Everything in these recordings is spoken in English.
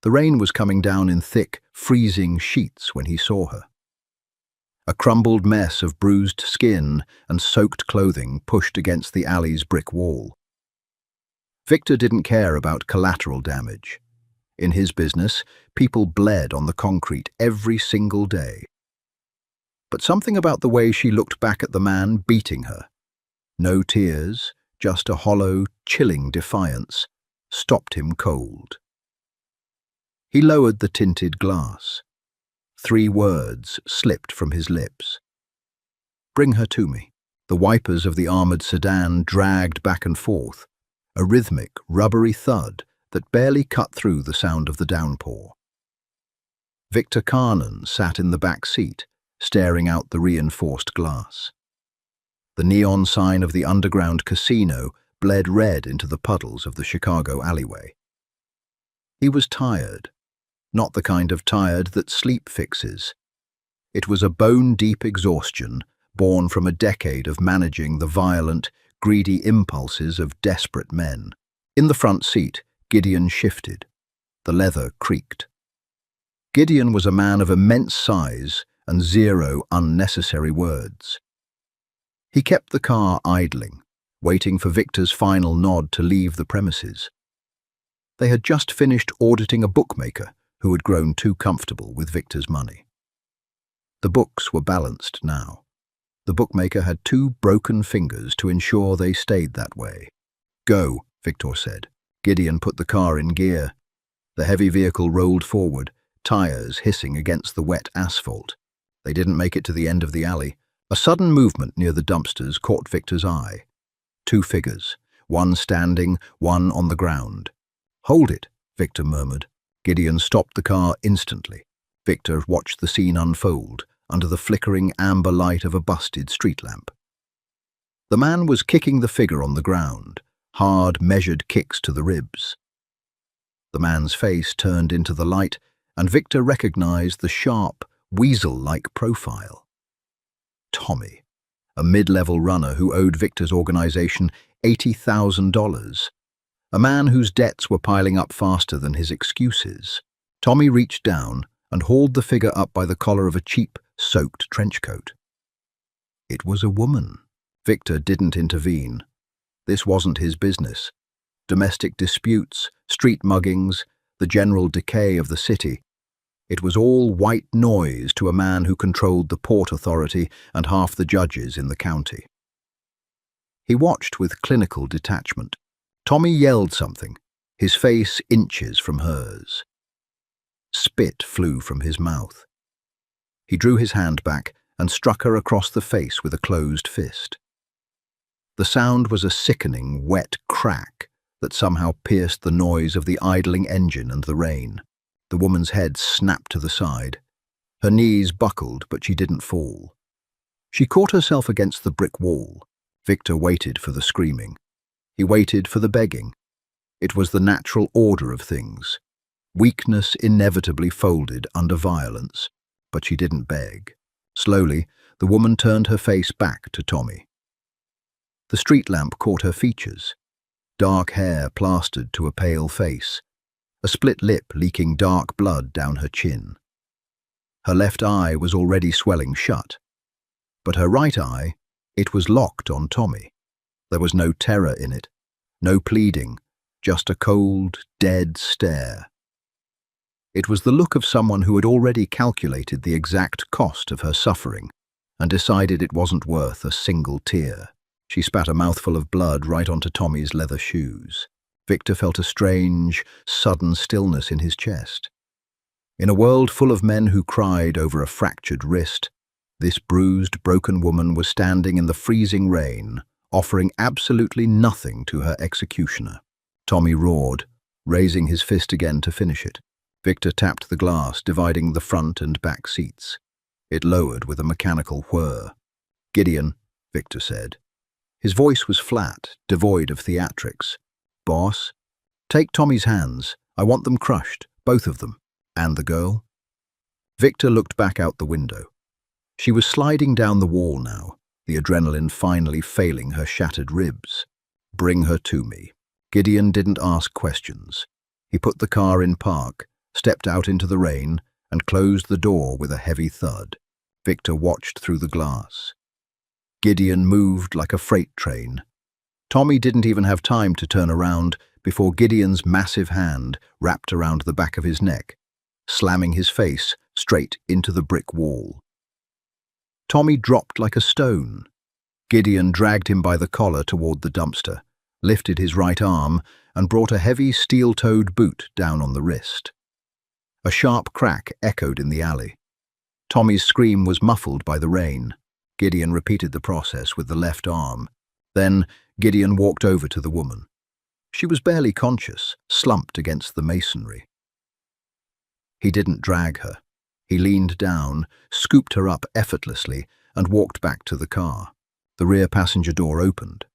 The rain was coming down in thick, freezing sheets when he saw her. A crumbled mess of bruised skin and soaked clothing pushed against the alley's brick wall. Victor didn't care about collateral damage. In his business, people bled on the concrete every single day. But something about the way she looked back at the man beating her, no tears, just a hollow, chilling defiance, stopped him cold. He lowered the tinted glass. 3 words slipped from his lips. "Bring her to me." The wipers of the armored sedan dragged back and forth, a rhythmic, rubbery thud that barely cut through the sound of the downpour. Victor Carnan sat in the back seat, staring out the reinforced glass. The neon sign of the underground casino bled red into the puddles of the Chicago alleyway. He was tired, not the kind of tired that sleep fixes. It was a bone-deep exhaustion born from a decade of managing the violent, greedy impulses of desperate men. In the front seat, Gideon shifted. The leather creaked. Gideon was a man of immense size and 0 unnecessary words. He kept the car idling, waiting for Victor's final nod to leave the premises. They had just finished auditing a bookmaker who had grown too comfortable with Victor's money. The books were balanced now. The bookmaker had 2 broken fingers to ensure they stayed that way. "Go," Victor said. Gideon put the car in gear. The heavy vehicle rolled forward, tires hissing against the wet asphalt. They didn't make it to the end of the alley. A sudden movement near the dumpsters caught Victor's eye. 2 figures, one standing, one on the ground. "Hold it," Victor murmured. Gideon stopped the car instantly. Victor watched the scene unfold under the flickering amber light of a busted street lamp. The man was kicking the figure on the ground, hard, measured kicks to the ribs. The man's face turned into the light, and Victor recognized the sharp, weasel-like profile. Tommy, a mid-level runner who owed Victor's organization $80,000. A man whose debts were piling up faster than his excuses. Tommy reached down and hauled the figure up by the collar of a cheap, soaked trench coat. It was a woman. Victor didn't intervene. This wasn't his business. Domestic disputes, street muggings, the general decay of the city. It was all white noise to a man who controlled the Port Authority and half the judges in the county. He watched with clinical detachment. Tommy yelled something, his face inches from hers. Spit flew from his mouth. He drew his hand back and struck her across the face with a closed fist. The sound was a sickening, wet crack that somehow pierced the noise of the idling engine and the rain. The woman's head snapped to the side. Her knees buckled, but she didn't fall. She caught herself against the brick wall. Victor waited for the screaming. He waited for the begging. It was the natural order of things. Weakness inevitably folded under violence, but she didn't beg. Slowly, the woman turned her face back to Tommy. The street lamp caught her features. Dark hair plastered to a pale face, a split lip leaking dark blood down her chin. Her left eye was already swelling shut, but her right eye, it was locked on Tommy. There was no terror in it, no pleading, just a cold, dead stare. It was the look of someone who had already calculated the exact cost of her suffering and decided it wasn't worth a single tear. She spat a mouthful of blood right onto Tommy's leather shoes. Victor felt a strange, sudden stillness in his chest. In a world full of men who cried over a fractured wrist, this bruised, broken woman was standing in the freezing rain, offering absolutely nothing to her executioner. Tommy roared, raising his fist again to finish it. Victor tapped the glass, dividing the front and back seats. It lowered with a mechanical whir. "Gideon," Victor said. His voice was flat, devoid of theatrics. "Boss, take Tommy's hands. I want them crushed, both of them. And the girl?" Victor looked back out the window. She was sliding down the wall now, the adrenaline finally failing her shattered ribs. "Bring her to me." Gideon didn't ask questions. He put the car in park, stepped out into the rain, and closed the door with a heavy thud. Victor watched through the glass. Gideon moved like a freight train. Tommy didn't even have time to turn around before Gideon's massive hand wrapped around the back of his neck, slamming his face straight into the brick wall. Tommy dropped like a stone. Gideon dragged him by the collar toward the dumpster, lifted his right arm, and brought a heavy steel-toed boot down on the wrist. A sharp crack echoed in the alley. Tommy's scream was muffled by the rain. Gideon repeated the process with the left arm. Then Gideon walked over to the woman. She was barely conscious, slumped against the masonry. He didn't drag her. He leaned down, scooped her up effortlessly, and walked back to the car. The rear passenger door opened.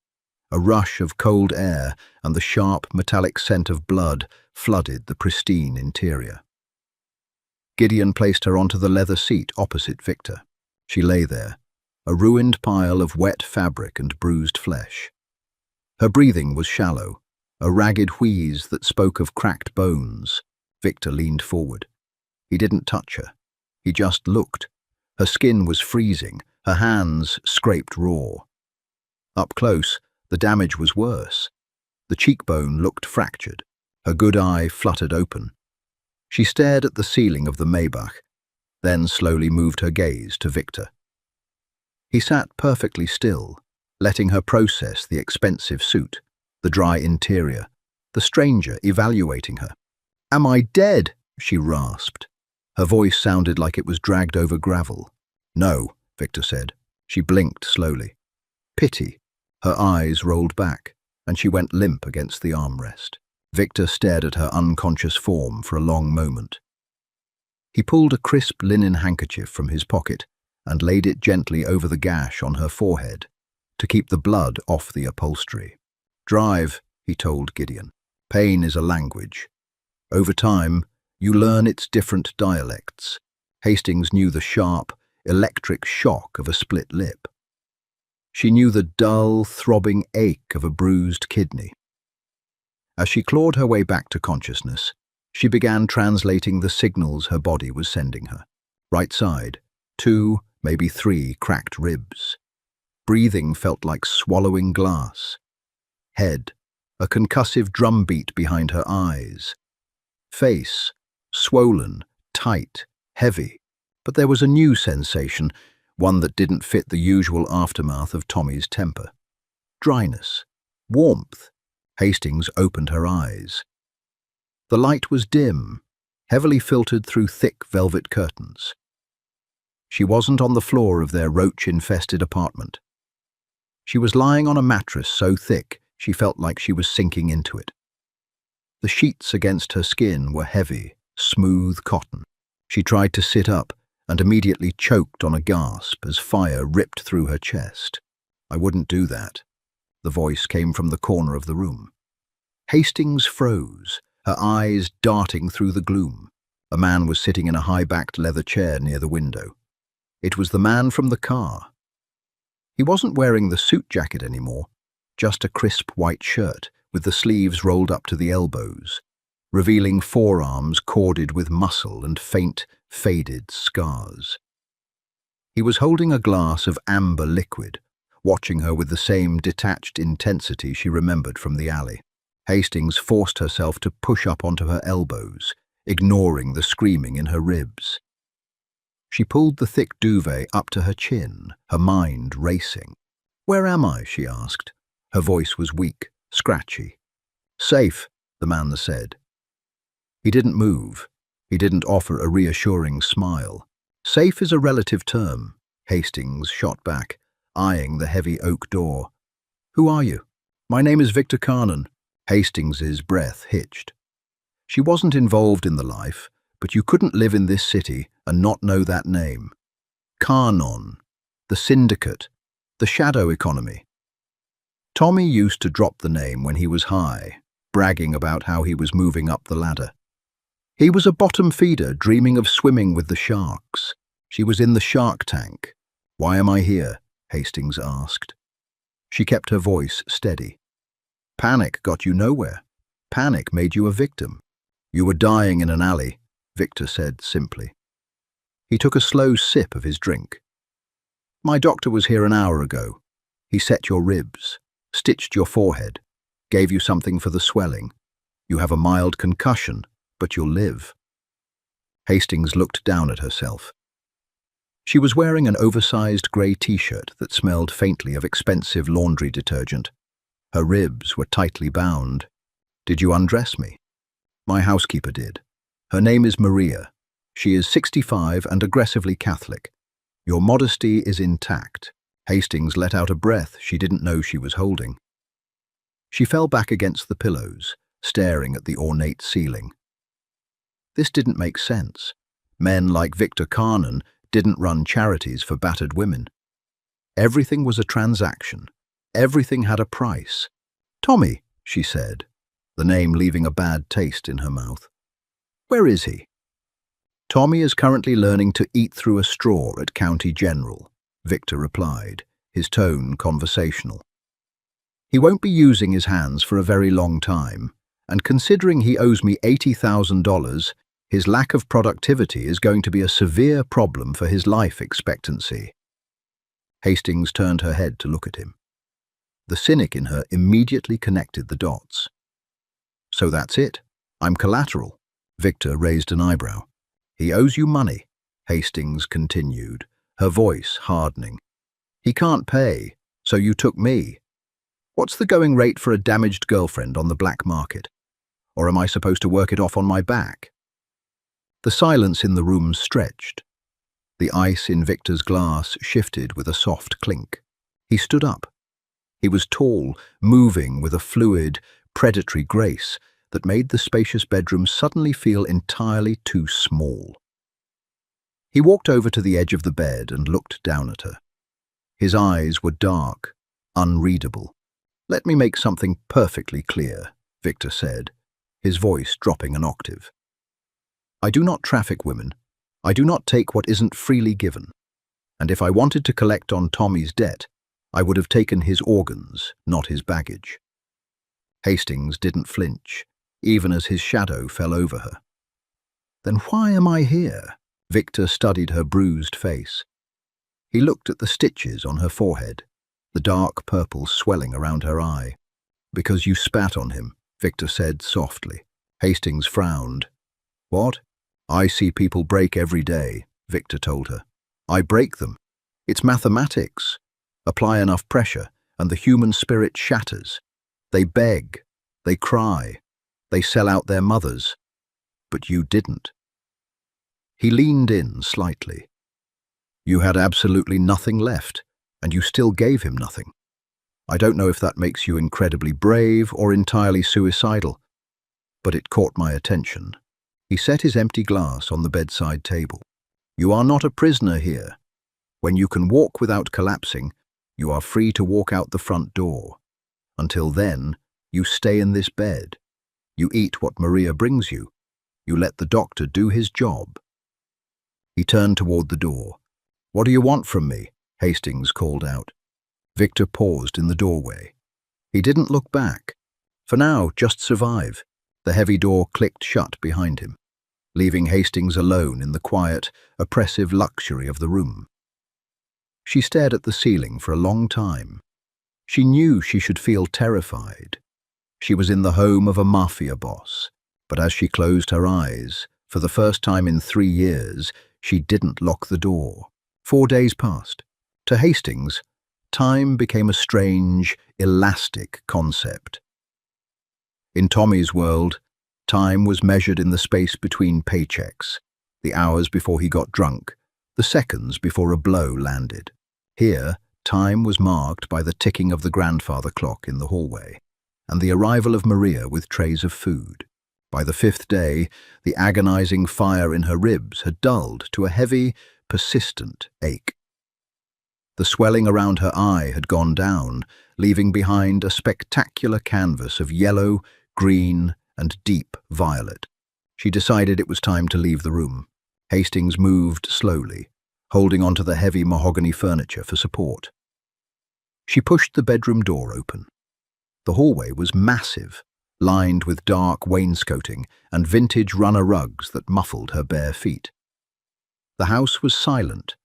A rush of cold air and the sharp, metallic scent of blood flooded the pristine interior. Gideon placed her onto the leather seat opposite Victor. She lay there, a ruined pile of wet fabric and bruised flesh. Her breathing was shallow, a ragged wheeze that spoke of cracked bones. Victor leaned forward. He didn't touch her. He just looked. Her skin was freezing, her hands scraped raw. Up close, the damage was worse. The cheekbone looked fractured. Her good eye fluttered open. She stared at the ceiling of the Maybach, then slowly moved her gaze to Victor. He sat perfectly still, letting her process the expensive suit, the dry interior, the stranger evaluating her. "Am I dead?" she rasped. Her voice sounded like it was dragged over gravel. "No," Victor said. She blinked slowly. Pity. Her eyes rolled back, and she went limp against the armrest. Victor stared at her unconscious form for a long moment. He pulled a crisp linen handkerchief from his pocket and laid it gently over the gash on her forehead to keep the blood off the upholstery. "Drive," he told Gideon. "Pain is a language. Over time, you learn its different dialects." Hastings knew the sharp, electric shock of a split lip. She knew the dull, throbbing ache of a bruised kidney. As she clawed her way back to consciousness, she began translating the signals her body was sending her. Right side, 2, maybe 3 cracked ribs. Breathing felt like swallowing glass. Head, a concussive drumbeat behind her eyes. Face, swollen, tight, heavy. But there was a new sensation, one that didn't fit the usual aftermath of Tommy's temper. Dryness, warmth. Hastings opened her eyes. The light was dim, heavily filtered through thick velvet curtains. She wasn't on the floor of their roach-infested apartment. She was lying on a mattress so thick she felt like she was sinking into it. The sheets against her skin were heavy, smooth cotton. She tried to sit up and immediately choked on a gasp as fire ripped through her chest. "I wouldn't do that." The voice came from the corner of the room. Hastings froze, her eyes darting through the gloom. A man was sitting in a high-backed leather chair near the window. It was the man from the car. He wasn't wearing the suit jacket anymore, just a crisp white shirt with the sleeves rolled up to the elbows, revealing forearms corded with muscle and faint, faded scars. He was holding a glass of amber liquid, watching her with the same detached intensity she remembered from the alley. Hastings forced herself to push up onto her elbows, ignoring the screaming in her ribs. She pulled the thick duvet up to her chin, her mind racing. "Where am I?" she asked. Her voice was weak, scratchy. "Safe," the man said. He didn't move. He didn't offer a reassuring smile. "Safe is a relative term," Hastings shot back, eyeing the heavy oak door. "Who are you?" "My name is Victor Carnan." Hastings's breath hitched. She wasn't involved in the life, but you couldn't live in this city and not know that name. Carnon, the syndicate, the shadow economy. Tommy used to drop the name when he was high, bragging about how he was moving up the ladder. He was a bottom feeder dreaming of swimming with the sharks. She was in the shark tank. "Why am I here?" Hastings asked. She kept her voice steady. "Panic got you nowhere. Panic made you a victim. You were dying in an alley. Victor said simply. He took a slow sip of his drink. My doctor was here an hour ago. He set your ribs, stitched your forehead, gave you something for the swelling. You have a mild concussion, but you'll live. Hastings looked down at herself. She was wearing an oversized grey t-shirt that smelled faintly of expensive laundry detergent. Her ribs were tightly bound. Did you undress me? My housekeeper did. Her name is Maria. She is 65 and aggressively Catholic. Your modesty is intact. Hastings let out a breath she didn't know she was holding. She fell back against the pillows, staring at the ornate ceiling. This didn't make sense. Men like Victor Carnan didn't run charities for battered women. Everything was a transaction. Everything had a price. Tommy, she said, the name leaving a bad taste in her mouth. Where is he? Tommy is currently learning to eat through a straw at County General, Victor replied, his tone conversational. He won't be using his hands for a very long time, and considering he owes me $80,000, his lack of productivity is going to be a severe problem for his life expectancy. Hastings turned her head to look at him. The cynic in her immediately connected the dots. So that's it. I'm collateral. Victor raised an eyebrow. He owes you money, Hastings continued, her voice hardening. He can't pay, so you took me. What's the going rate for a damaged girlfriend on the black market? Or am I supposed to work it off on my back? The silence in the room stretched. The ice in Victor's glass shifted with a soft clink. He stood up. He was tall, moving with a fluid, predatory grace that made the spacious bedroom suddenly feel entirely too small. He walked over to the edge of the bed and looked down at her. His eyes were dark, unreadable. Let me make something perfectly clear, Victor said, his voice dropping an octave. I do not traffic women. I do not take what isn't freely given. And if I wanted to collect on Tommy's debt, I would have taken his organs, not his baggage. Hastings didn't flinch, even as his shadow fell over her. Then why am I here? Victor studied her bruised face. He looked at the stitches on her forehead, the dark purple swelling around her eye. Because you spat on him, Victor said softly. Hastings frowned. What? I see people break every day, Victor told her. I break them. It's mathematics. Apply enough pressure, and the human spirit shatters. They beg. They cry. They sell out their mothers. But you didn't. He leaned in slightly. You had absolutely nothing left, and you still gave him nothing. I don't know if that makes you incredibly brave or entirely suicidal, but it caught my attention. He set his empty glass on the bedside table. You are not a prisoner here. When you can walk without collapsing, you are free to walk out the front door. Until then, you stay in this bed. You eat what Maria brings you. You let the doctor do his job. He turned toward the door. What do you want from me? Hastings called out. Victor paused in the doorway. He didn't look back. For now, just survive. The heavy door clicked shut behind him, leaving Hastings alone in the quiet, oppressive luxury of the room. She stared at the ceiling for a long time. She knew she should feel terrified. She was in the home of a Mafia boss, but as she closed her eyes, for the first time in 3 years, she didn't lock the door. 4 days passed. To Hastings, time became a strange, elastic concept. In Tommy's world, time was measured in the space between paychecks, the hours before he got drunk, the seconds before a blow landed. Here, time was marked by the ticking of the grandfather clock in the hallway, and the arrival of Maria with trays of food. By the 5th day, the agonizing fire in her ribs had dulled to a heavy, persistent ache. The swelling around her eye had gone down, leaving behind a spectacular canvas of yellow, green, and deep violet. She decided it was time to leave the room. Hastings moved slowly, holding onto the heavy mahogany furniture for support. She pushed the bedroom door open. The hallway was massive, lined with dark wainscoting and vintage runner rugs that muffled her bare feet. The house was silent,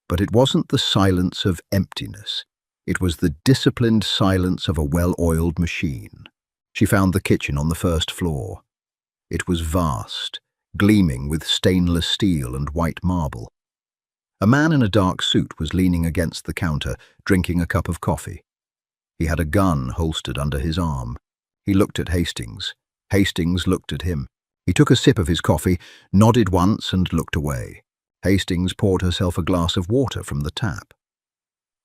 but it wasn't the silence of emptiness. It was the disciplined silence of a well-oiled machine. She found the kitchen on the first floor. It was vast, gleaming with stainless steel and white marble. A man in a dark suit was leaning against the counter, drinking a cup of coffee. He had a gun holstered under his arm. He looked at Hastings. Hastings looked at him. He took a sip of his coffee, nodded once and looked away. Hastings poured herself a glass of water from the tap.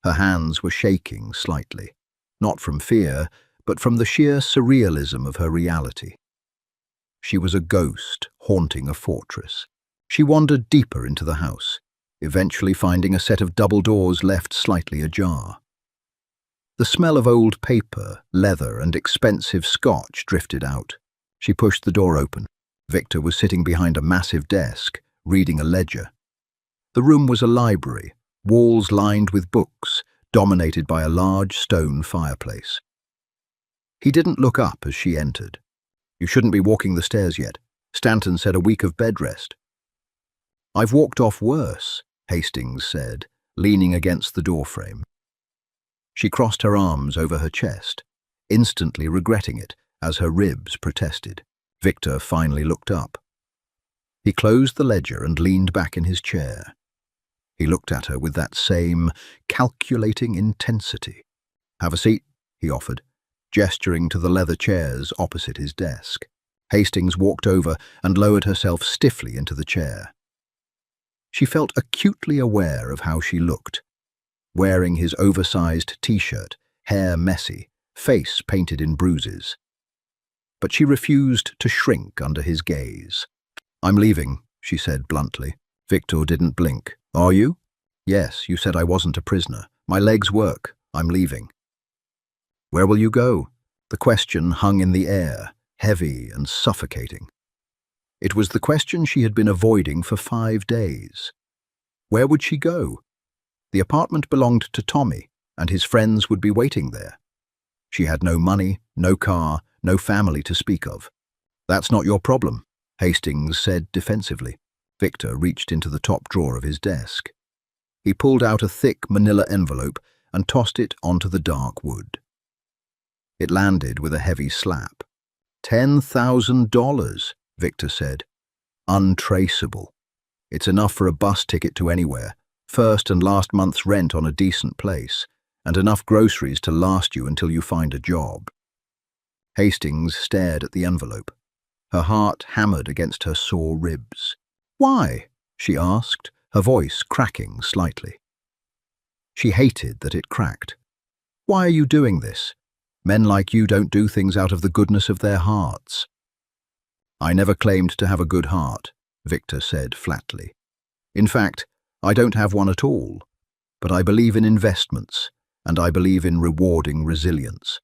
Her hands were shaking slightly, not from fear, but from the sheer surrealism of her reality. She was a ghost haunting a fortress. She wandered deeper into the house, eventually finding a set of double doors left slightly ajar. The smell of old paper, leather, and expensive scotch drifted out. She pushed the door open. Victor was sitting behind a massive desk, reading a ledger. The room was a library, walls lined with books, dominated by a large stone fireplace. He didn't look up as she entered. "You shouldn't be walking the stairs yet. Stanton said a week of bed rest." "I've walked off worse," Hastings said, leaning against the doorframe. She crossed her arms over her chest, instantly regretting it as her ribs protested. Victor finally looked up. He closed the ledger and leaned back in his chair. He looked at her with that same calculating intensity. "Have a seat," he offered, gesturing to the leather chairs opposite his desk. Hastings walked over and lowered herself stiffly into the chair. She felt acutely aware of how she looked, wearing his oversized t-shirt, hair messy, face painted in bruises. But she refused to shrink under his gaze. "I'm leaving," she said bluntly. Victor didn't blink. "Are you?" "Yes, you said I wasn't a prisoner. My legs work. I'm leaving." "Where will you go?" The question hung in the air, heavy and suffocating. It was the question she had been avoiding for 5 days. Where would she go? The apartment belonged to Tommy, and his friends would be waiting there. She had no money, no car, no family to speak of. "That's not your problem," Hastings said defensively. Victor reached into the top drawer of his desk. He pulled out a thick manila envelope and tossed it onto the dark wood. It landed with a heavy slap. $10,000, Victor said. "Untraceable. It's enough for a bus ticket to anywhere, first and last month's rent on a decent place, and enough groceries to last you until you find a job." Hastings stared at the envelope. Her heart hammered against her sore ribs. "Why?" she asked, her voice cracking slightly. She hated that it cracked. "Why are you doing this? Men like you don't do things out of the goodness of their hearts." "I never claimed to have a good heart," Victor said flatly. "In fact, I don't have one at all. But I believe in investments, and I believe in rewarding resilience."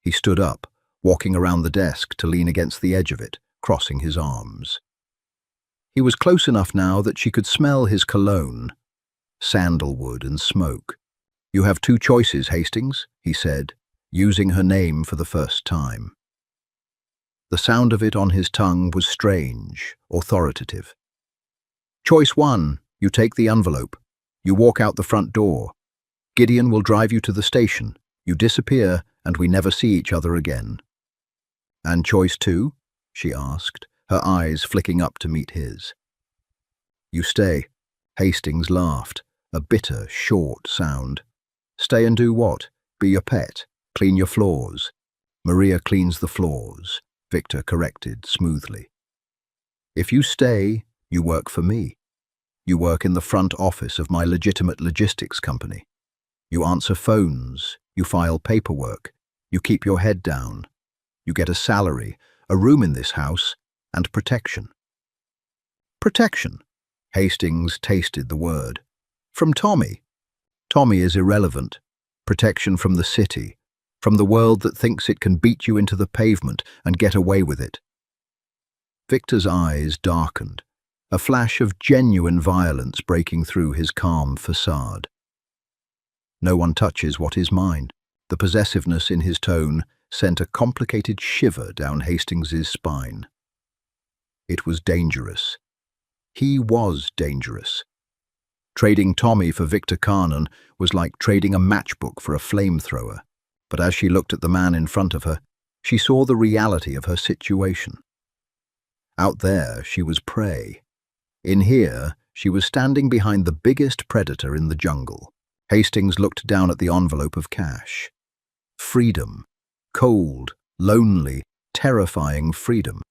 He stood up, walking around the desk to lean against the edge of it, crossing his arms. He was close enough now that she could smell his cologne, sandalwood and smoke. "You have 2 choices, Hastings," he said, using her name for the first time. The sound of it on his tongue was strange, authoritative. "Choice 1, you take the envelope. You walk out the front door. Gideon will drive you to the station. You disappear, and we never see each other again." "And choice 2?" she asked, her eyes flicking up to meet his. "You stay." Hastings laughed, a bitter, short sound. "Stay and do what? Be your pet? Clean your floors?" "Maria cleans the floors," Victor corrected smoothly. "If you stay, you work for me. You work in the front office of my legitimate logistics company. You answer phones, you file paperwork, you keep your head down. You get a salary, a room in this house, and protection." "Protection?" Hastings tasted the word. "From Tommy?" "Tommy is irrelevant. Protection from the city, from the world that thinks it can beat you into the pavement and get away with it." Victor's eyes darkened, a flash of genuine violence breaking through his calm facade. "No one touches what is mine." The possessiveness in his tone, sent a complicated shiver down Hastings's spine. It was dangerous. He was dangerous. Trading Tommy for Victor Carnan was like trading a matchbook for a flamethrower. But as she looked at the man in front of her, she saw the reality of her situation. Out there, she was prey. In here, she was standing behind the biggest predator in the jungle. Hastings looked down at the envelope of cash. Freedom. Cold, lonely, terrifying freedom.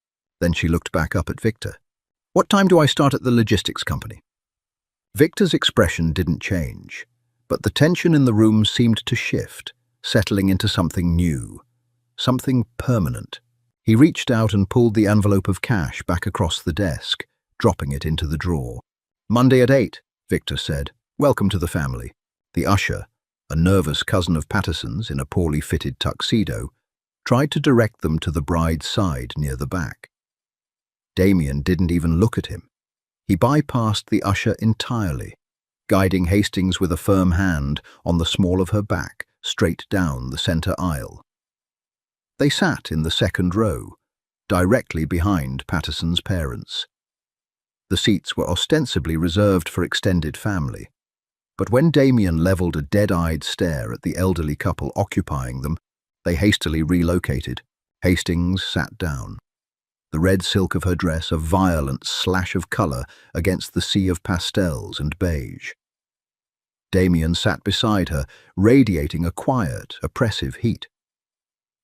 Then she looked back up at Victor. "What time do I start at the logistics company?" Victor's expression didn't change, but the tension in the room seemed to shift, settling into something new, something permanent. He reached out and pulled the envelope of cash back across the desk, dropping it into the drawer. "Monday at 8, Victor said. "Welcome to the family." The usher, a nervous cousin of Patterson's in a poorly fitted tuxedo, tried to direct them to the bride's side near the back. Damien didn't even look at him. He bypassed the usher entirely, guiding Hastings with a firm hand on the small of her back, straight down the center aisle. They sat in the second row, directly behind Patterson's parents. The seats were ostensibly reserved for extended family, but when Damien leveled a dead-eyed stare at the elderly couple occupying them, they hastily relocated. Hastings sat down. The red silk of her dress a violent slash of color against the sea of pastels and beige. Damien sat beside her, radiating a quiet, oppressive heat.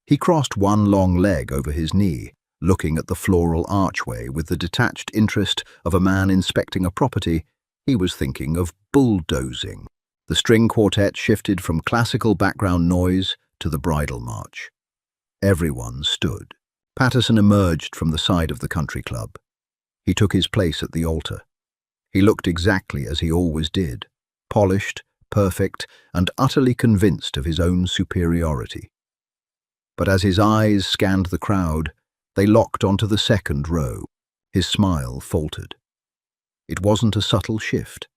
He crossed one long leg over his knee, looking at the floral archway with the detached interest of a man inspecting a property. He was thinking of bulldozing. The string quartet shifted from classical background noise to the bridal march. Everyone stood. Patterson emerged from the side of the country club. He took his place at the altar. He looked exactly as he always did, polished, perfect, and utterly convinced of his own superiority. But as his eyes scanned the crowd, they locked onto the second row. His smile faltered. It wasn't a subtle shift.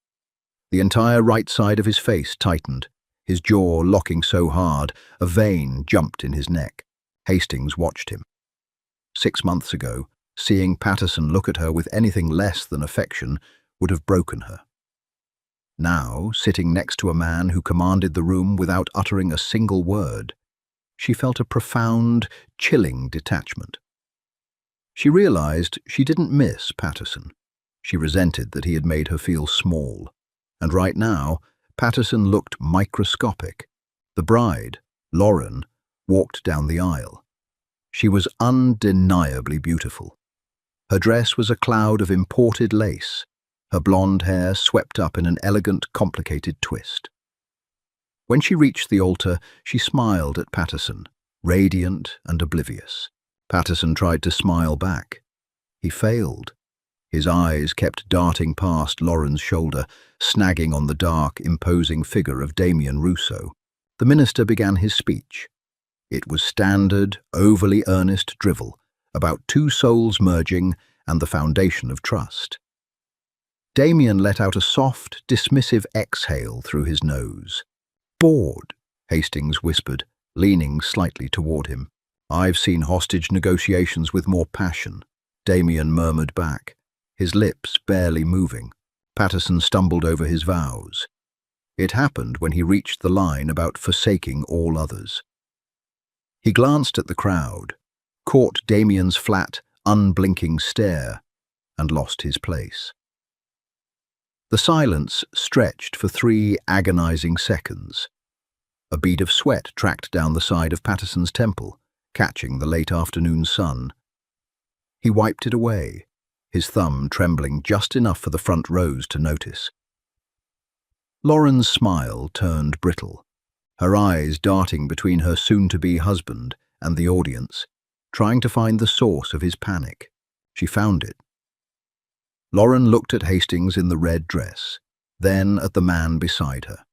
The entire right side of his face tightened, his jaw locking so hard, a vein jumped in his neck. Hastings watched him. 6 months ago, seeing Patterson look at her with anything less than affection would have broken her. Now, sitting next to a man who commanded the room without uttering a single word, she felt a profound, chilling detachment. She realized she didn't miss Patterson. She resented that he had made her feel small. And right now, Patterson looked microscopic. The bride, Lauren, walked down the aisle. She was undeniably beautiful. Her dress was a cloud of imported lace, her blonde hair swept up in an elegant, complicated twist. When she reached the altar, she smiled at Patterson, radiant and oblivious. Patterson tried to smile back. He failed. His eyes kept darting past Lauren's shoulder, snagging on the dark, imposing figure of Damien Rousseau. The minister began his speech. It was standard, overly earnest drivel about two souls merging and the foundation of trust. Damien let out a soft, dismissive exhale through his nose. "Bored," Hastings whispered, leaning slightly toward him. "I've seen hostage negotiations with more passion," Damien murmured back, his lips barely moving. Patterson stumbled over his vows. It happened when he reached the line about forsaking all others. He glanced at the crowd, caught Damien's flat, unblinking stare, and lost his place. The silence stretched for 3 agonizing seconds. A bead of sweat tracked down the side of Patterson's temple, catching the late afternoon sun. He wiped it away, his thumb trembling just enough for the front rows to notice. Lauren's smile turned brittle, her eyes darting between her soon-to-be husband and the audience, trying to find the source of his panic. She found it. Lauren looked at Hastings in the red dress, then at the man beside her.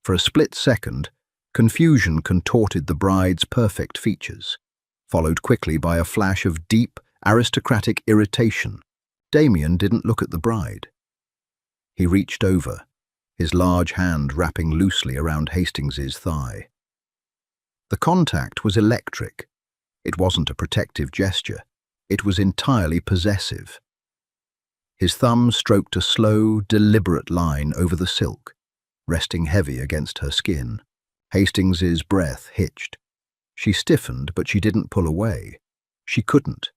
For a split second, confusion contorted the bride's perfect features, followed quickly by a flash of deep, aristocratic irritation. Damien didn't look at the bride. He reached over, his large hand wrapping loosely around Hastings's thigh. The contact was electric. It wasn't a protective gesture. It was entirely possessive. His thumb stroked a slow, deliberate line over the silk, resting heavy against her skin. Hastings's breath hitched. She stiffened, but she didn't pull away. She couldn't.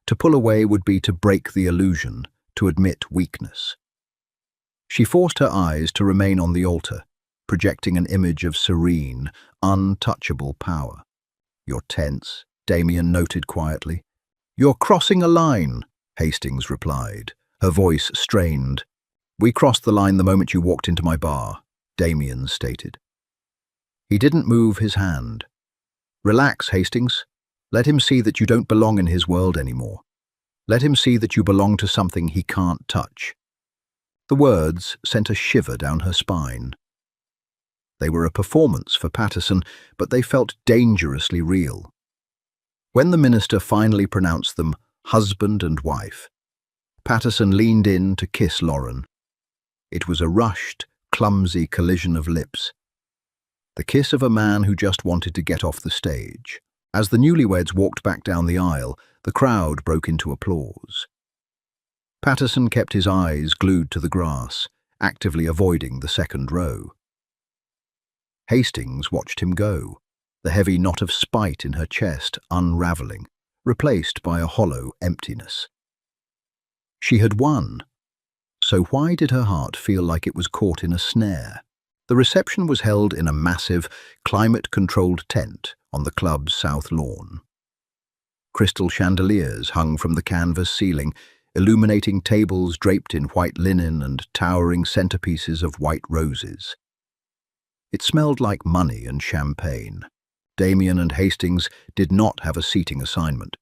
To pull away would be to break the illusion, to admit weakness. She forced her eyes to remain on the altar, projecting an image of serene, untouchable power. "You're tense," Damien noted quietly. "You're crossing a line," Hastings replied, her voice strained. "We crossed the line the moment you walked into my bar," Damien stated. He didn't move his hand. "Relax, Hastings. Let him see that you don't belong in his world anymore. Let him see that you belong to something he can't touch." The words sent a shiver down her spine. They were a performance for Patterson, but they felt dangerously real. When the minister finally pronounced them husband and wife, Patterson leaned in to kiss Lauren. It was a rushed, clumsy collision of lips. The kiss of a man who just wanted to get off the stage. As the newlyweds walked back down the aisle, the crowd broke into applause. Patterson kept his eyes glued to the grass, actively avoiding the second row. Hastings watched him go, the heavy knot of spite in her chest unraveling, replaced by a hollow emptiness. She had won, so why did her heart feel like it was caught in a snare? The reception was held in a massive, climate-controlled tent on the club's south lawn. Crystal chandeliers hung from the canvas ceiling, illuminating tables draped in white linen and towering centerpieces of white roses. It smelled like money and champagne. Damien and Hastings did not have a seating assignment.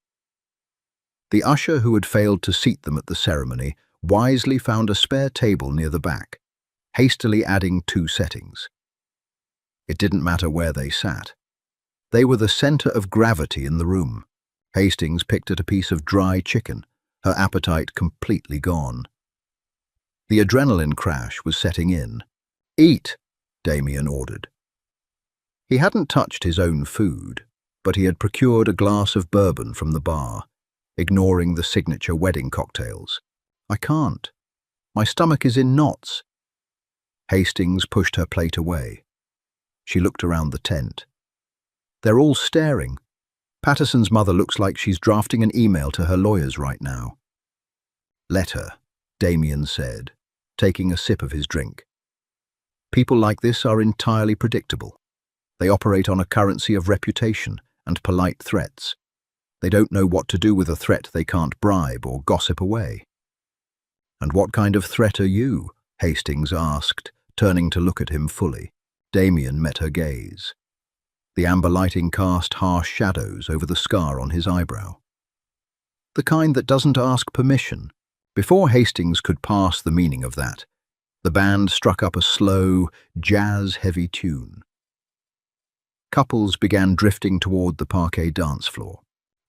The usher who had failed to seat them at the ceremony wisely found a spare table near the back, hastily adding 2 settings. It didn't matter where they sat. They were the center of gravity in the room. Hastings picked at a piece of dry chicken, her appetite completely gone. The adrenaline crash was setting in. "Eat," Damien ordered. He hadn't touched his own food, but he had procured a glass of bourbon from the bar, ignoring the signature wedding cocktails. "I can't. My stomach is in knots." Hastings pushed her plate away. She looked around the tent. They're all staring. Patterson's mother looks like she's drafting an email to her lawyers right now. "Let her," Damien said, taking a sip of his drink. "People like this are entirely predictable. They operate on a currency of reputation and polite threats. They don't know what to do with a threat they can't bribe or gossip away." "And what kind of threat are you?" Hastings asked, turning to look at him fully. Damien met her gaze. The amber lighting cast harsh shadows over the scar on his eyebrow. "The kind that doesn't ask permission." Before Hastings could pass the meaning of that, the band struck up a slow, jazz-heavy tune. Couples began drifting toward the parquet dance floor.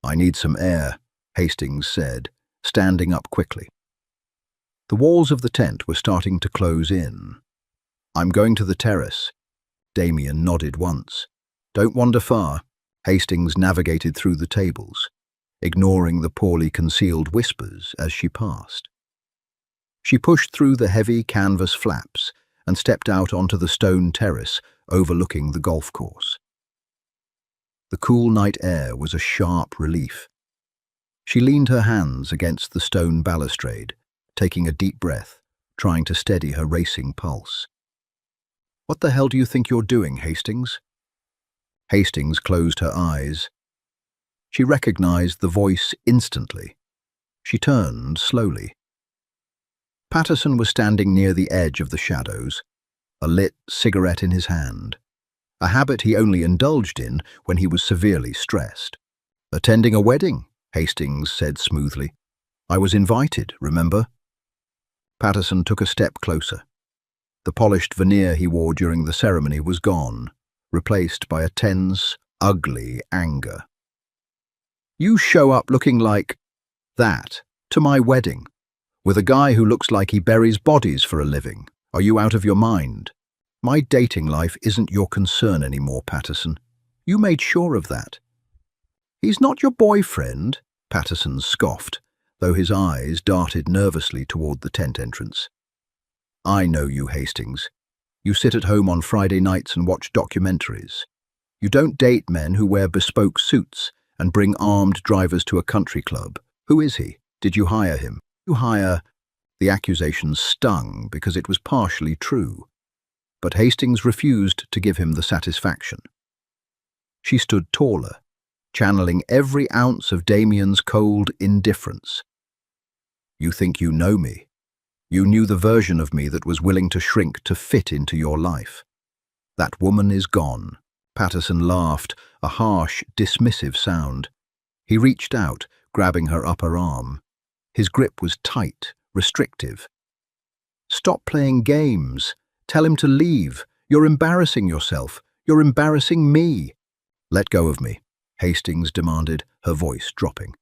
"I need some air," Hastings said, standing up quickly. The walls of the tent were starting to close in. "I'm going to the terrace." Damien nodded once. "Don't wander far." Hastings navigated through the tables, ignoring the poorly concealed whispers as she passed. She pushed through the heavy canvas flaps and stepped out onto the stone terrace overlooking the golf course. The cool night air was a sharp relief. She leaned her hands against the stone balustrade, taking a deep breath, trying to steady her racing pulse. "What the hell do you think you're doing, Hastings?" Hastings closed her eyes. She recognized the voice instantly. She turned slowly. Patterson was standing near the edge of the shadows, a lit cigarette in his hand, a habit he only indulged in when he was severely stressed. "Attending a wedding," Hastings said smoothly. "I was invited, remember?" Patterson took a step closer. The polished veneer he wore during the ceremony was gone, replaced by a tense, ugly anger. "You show up looking like that to my wedding, with a guy who looks like he buries bodies for a living. Are you out of your mind? My dating life isn't your concern anymore, Patterson. You made sure of that. He's not your boyfriend, Patterson scoffed, though his eyes darted nervously toward the tent entrance. I know you, Hastings. You sit at home on Friday nights and watch documentaries. You don't date men who wear bespoke suits and bring armed drivers to a country club. Who is he? Did you hire him? You hire... The accusation stung because it was partially true, but Hastings refused to give him the satisfaction. She stood taller, channeling every ounce of Damien's cold indifference. You think you know me. You knew the version of me that was willing to shrink to fit into your life. That woman is gone. Patterson laughed, a harsh, dismissive sound. He reached out, grabbing her upper arm. His grip was tight, restrictive. Stop playing games. Tell him to leave. You're embarrassing yourself. You're embarrassing me. Let go of me, Hastings demanded, her voice dropping.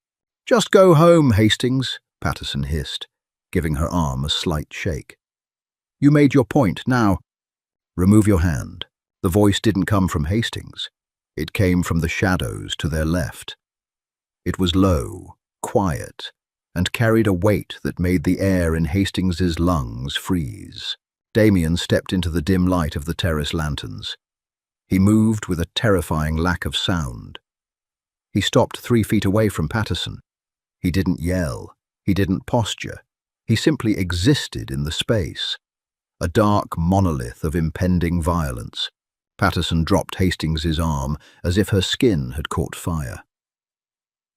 Just go home, Hastings, Patterson hissed, giving her arm a slight shake. You made your point. Now, remove your hand. The voice didn't come from Hastings. It came from the shadows to their left. It was low, quiet, and carried a weight that made the air in Hastings's lungs freeze. Damien stepped into the dim light of the terrace lanterns. He moved with a terrifying lack of sound. He stopped 3 feet away from Patterson. He didn't yell. He didn't posture. He simply existed in the space. A dark monolith of impending violence. Patterson dropped Hastings's arm as if her skin had caught fire.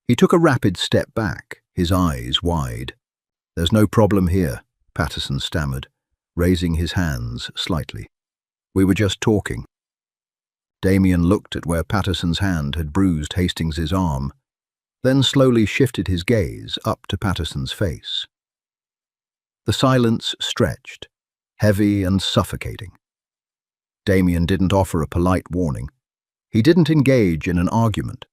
He took a rapid step back, his eyes wide. There's no problem here, Patterson stammered, raising his hands slightly. We were just talking. Damien looked at where Patterson's hand had bruised Hastings's arm, then slowly shifted his gaze up to Patterson's face. The silence stretched, heavy and suffocating. Damien didn't offer a polite warning. He didn't engage in an argument.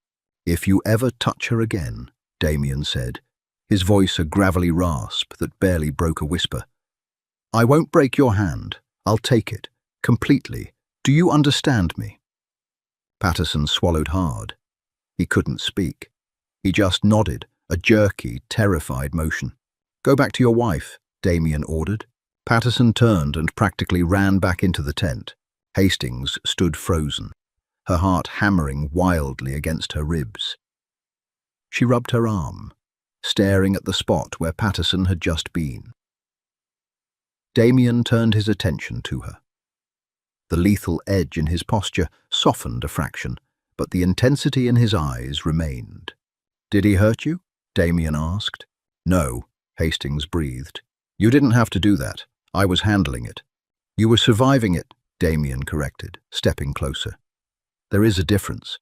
If you ever touch her again, Damien said, his voice a gravelly rasp that barely broke a whisper. I won't break your hand. I'll take it, completely. Do you understand me? Patterson swallowed hard. He couldn't speak. He just nodded, a jerky, terrified motion. Go back to your wife, Damien ordered. Patterson turned and practically ran back into the tent. Hastings stood frozen, her heart hammering wildly against her ribs. She rubbed her arm, staring at the spot where Patterson had just been. Damien turned his attention to her. The lethal edge in his posture softened a fraction, but the intensity in his eyes remained. Did he hurt you? Damien asked. No, Hastings breathed. You didn't have to do that. I was handling it. You were surviving it, Damien corrected, stepping closer. There is a difference.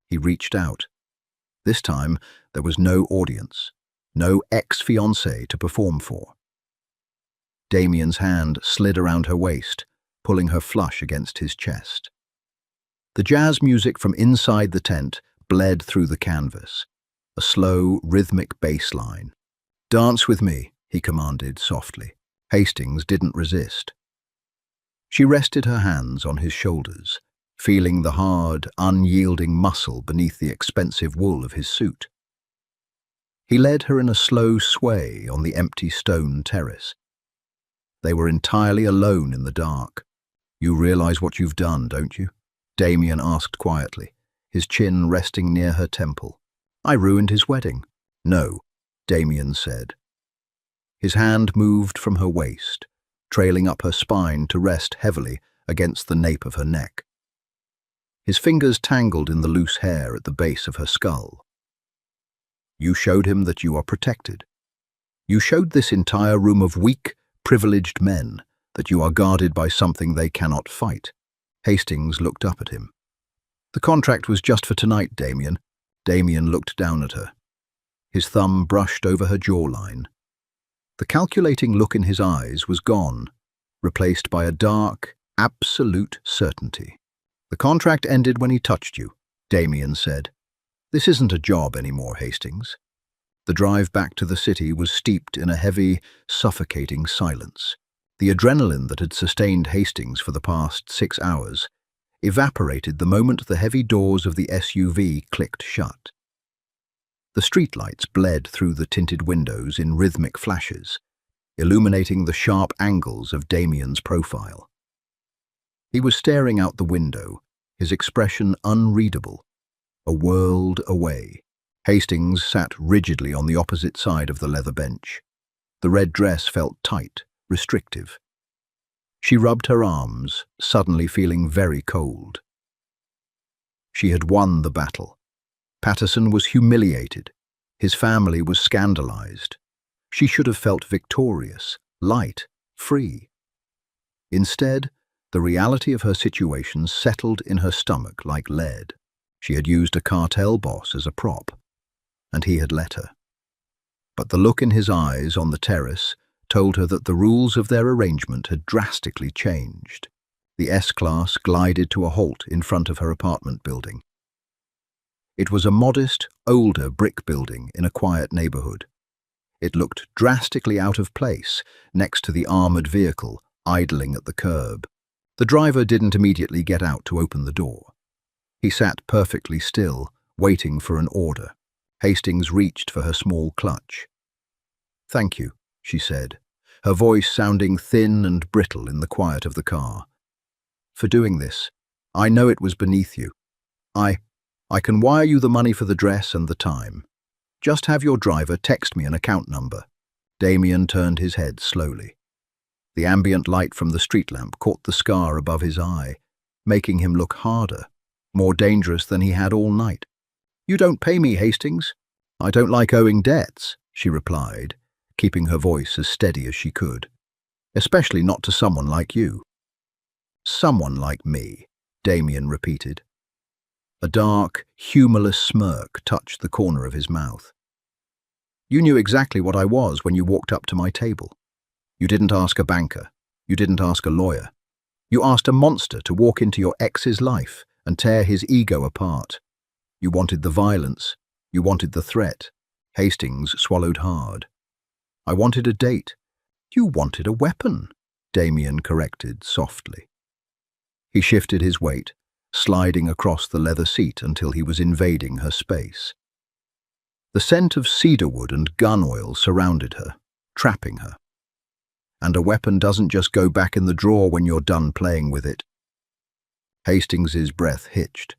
He reached out. This time, there was no audience, no ex-fiancé to perform for. Damien's hand slid around her waist, pulling her flush against his chest. The jazz music from inside the tent bled through the canvas, a slow, rhythmic bass line. Dance with me, he commanded softly. Hastings didn't resist. She rested her hands on his shoulders, feeling the hard, unyielding muscle beneath the expensive wool of his suit. He led her in a slow sway on the empty stone terrace. They were entirely alone in the dark. You realize what you've done, don't you? Damien asked quietly, his chin resting near her temple. I ruined his wedding. No, Damien said. His hand moved from her waist, trailing up her spine to rest heavily against the nape of her neck. His fingers tangled in the loose hair at the base of her skull. You showed him that you are protected. You showed this entire room of weak, privileged men that you are guarded by something they cannot fight. Hastings looked up at him. The contract was just for tonight, Damien. Damien looked down at her. His thumb brushed over her jawline. The calculating look in his eyes was gone, replaced by a dark, absolute certainty. The contract ended when he touched you, Damien said. This isn't a job anymore, Hastings. The drive back to the city was steeped in a heavy, suffocating silence. The adrenaline that had sustained Hastings for the past 6 hours, evaporated the moment the heavy doors of the SUV clicked shut. The streetlights bled through the tinted windows in rhythmic flashes, illuminating the sharp angles of Damien's profile. He was staring out the window, his expression unreadable, a world away. Hastings sat rigidly on the opposite side of the leather bench. The red dress felt tight, restrictive. She rubbed her arms, suddenly feeling very cold. She had won the battle. Patterson was humiliated. His family was scandalized. She should have felt victorious, light, free. Instead, the reality of her situation settled in her stomach like lead. She had used a cartel boss as a prop, and he had let her. But the look in his eyes on the terrace told her that the rules of their arrangement had drastically changed. The S-Class glided to a halt in front of her apartment building. It was a modest, older brick building in a quiet neighborhood. It looked drastically out of place next to the armored vehicle idling at the curb. The driver didn't immediately get out to open the door. He sat perfectly still, waiting for an order. Hastings reached for her small clutch. "Thank you," she said, her voice sounding thin and brittle in the quiet of the car. "For doing this. I know it was beneath you. I can wire you the money for the dress and the time. Just have your driver text me an account number." Damien turned his head slowly. The ambient light from the street lamp caught the scar above his eye, making him look harder, more dangerous than he had all night. "You don't pay me, Hastings." "I don't like owing debts," she replied, keeping her voice as steady as she could. "Especially not to someone like you." "Someone like me," Damien repeated. A dark, humorless smirk touched the corner of his mouth. "You knew exactly what I was when you walked up to my table. You didn't ask a banker. You didn't ask a lawyer. You asked a monster to walk into your ex's life and tear his ego apart. You wanted the violence. You wanted the threat." Hastings swallowed hard. "I wanted a date." "You wanted a weapon," Damien corrected softly. He shifted his weight, sliding across the leather seat until he was invading her space. The scent of cedarwood and gun oil surrounded her, trapping her. And a weapon doesn't just go back in the drawer when you're done playing with it. Hastings's breath hitched.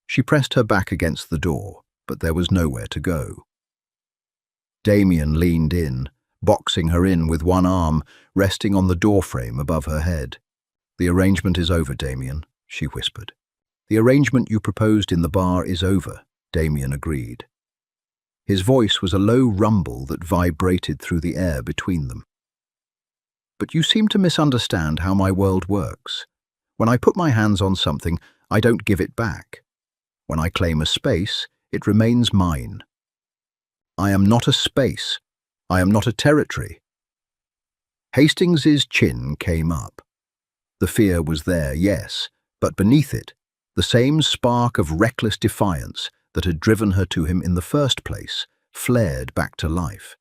She pressed her back against the door, but there was nowhere to go. Damien leaned in, boxing her in with one arm, resting on the doorframe above her head. "The arrangement is over, Damien," she whispered. "The arrangement you proposed in the bar is over," Damien agreed. His voice was a low rumble that vibrated through the air between them. "But you seem to misunderstand how my world works. When I put my hands on something, I don't give it back. When I claim a space, it remains mine. I am not a space. I am not a territory." Hastings's chin came up. The fear was there, yes, but beneath it, the same spark of reckless defiance that had driven her to him in the first place flared back to life.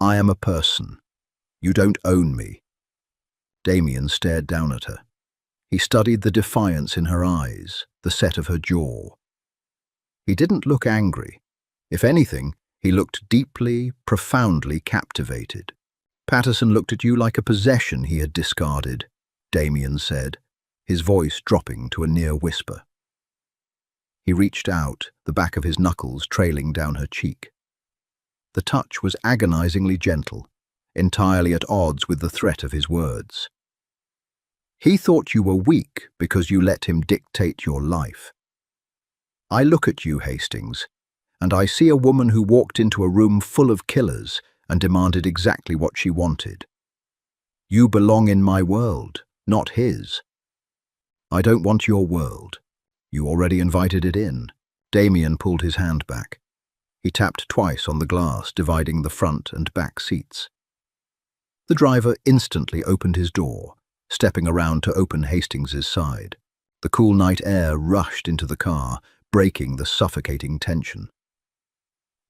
"I am a person. You don't own me." Damien stared down at her. He studied the defiance in her eyes, the set of her jaw. He didn't look angry. If anything, he looked deeply, profoundly captivated. "Patterson looked at you like a possession he had discarded," Damien said, his voice dropping to a near whisper. He reached out, the back of his knuckles trailing down her cheek. The touch was agonizingly gentle, entirely at odds with the threat of his words. "He thought you were weak because you let him dictate your life. I look at you, Hastings, and I see a woman who walked into a room full of killers and demanded exactly what she wanted. You belong in my world, not his. I don't want your world. You already invited it in." Damien pulled his hand back. He tapped twice on the glass dividing the front and back seats. The driver instantly opened his door, stepping around to open Hastings's side. The cool night air rushed into the car, breaking the suffocating tension.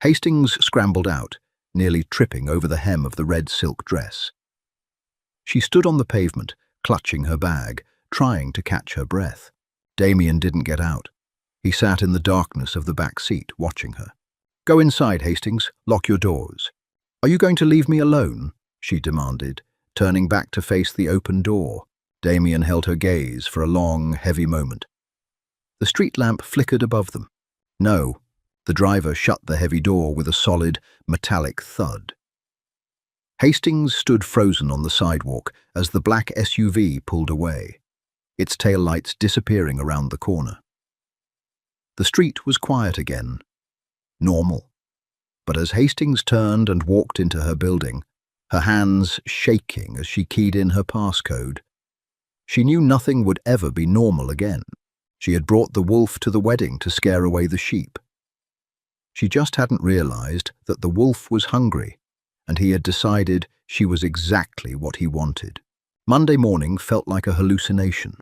Hastings scrambled out, nearly tripping over the hem of the red silk dress. She stood on the pavement, clutching her bag, trying to catch her breath. Damien didn't get out. He sat in the darkness of the back seat, watching her. "Go inside, Hastings. Lock your doors." "Are you going to leave me alone?" she demanded, turning back to face the open door. Damien held her gaze for a long, heavy moment. The street lamp flickered above them. "No." The driver shut the heavy door with a solid, metallic thud. Hastings stood frozen on the sidewalk as the black SUV pulled away, its taillights disappearing around the corner. The street was quiet again. Normal. But as Hastings turned and walked into her building, her hands shaking as she keyed in her passcode, she knew nothing would ever be normal again. She had brought the wolf to the wedding to scare away the sheep. She just hadn't realized that the wolf was hungry, and he had decided she was exactly what he wanted. Monday morning felt like a hallucination.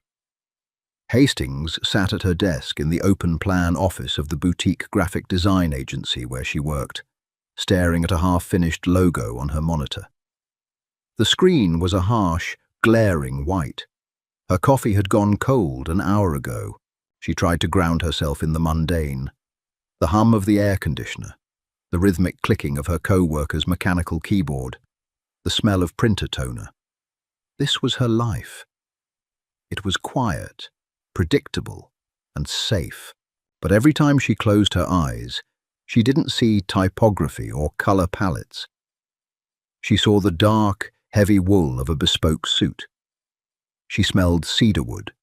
Hastings sat at her desk in the open-plan office of the boutique graphic design agency where she worked, staring at a half-finished logo on her monitor. The screen was a harsh, glaring white. Her coffee had gone cold an hour ago. She tried to ground herself in the mundane. The hum of the air conditioner, the rhythmic clicking of her co-worker's mechanical keyboard, the smell of printer toner. This was her life. It was quiet, predictable, and safe. But every time she closed her eyes, she didn't see typography or color palettes. She saw the dark, heavy wool of a bespoke suit. She smelled cedarwood.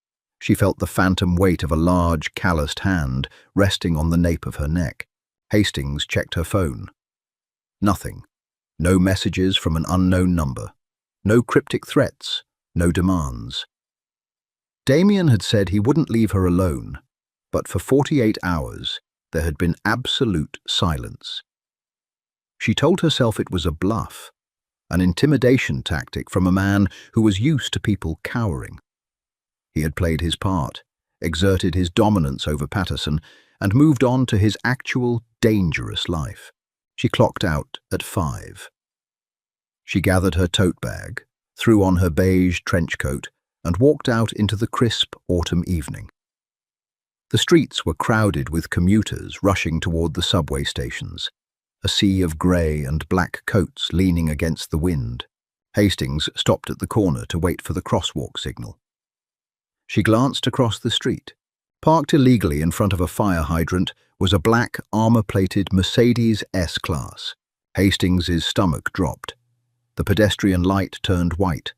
She felt the phantom weight of a large, calloused hand resting on the nape of her neck. Hastings checked her phone. Nothing. No messages from an unknown number. No cryptic threats. No demands. Damien had said he wouldn't leave her alone, but for 48 hours there had been absolute silence. She told herself it was a bluff, an intimidation tactic from a man who was used to people cowering. He had played his part, exerted his dominance over Patterson, and moved on to his actual, dangerous life. She clocked out at 5. She gathered her tote bag, threw on her beige trench coat, and walked out into the crisp autumn evening. The streets were crowded with commuters rushing toward the subway stations, a sea of grey and black coats leaning against the wind. Hastings stopped at the corner to wait for the crosswalk signal. She glanced across the street. Parked illegally in front of a fire hydrant was a black, armor-plated Mercedes S-Class. Hastings's stomach dropped. The pedestrian light turned white.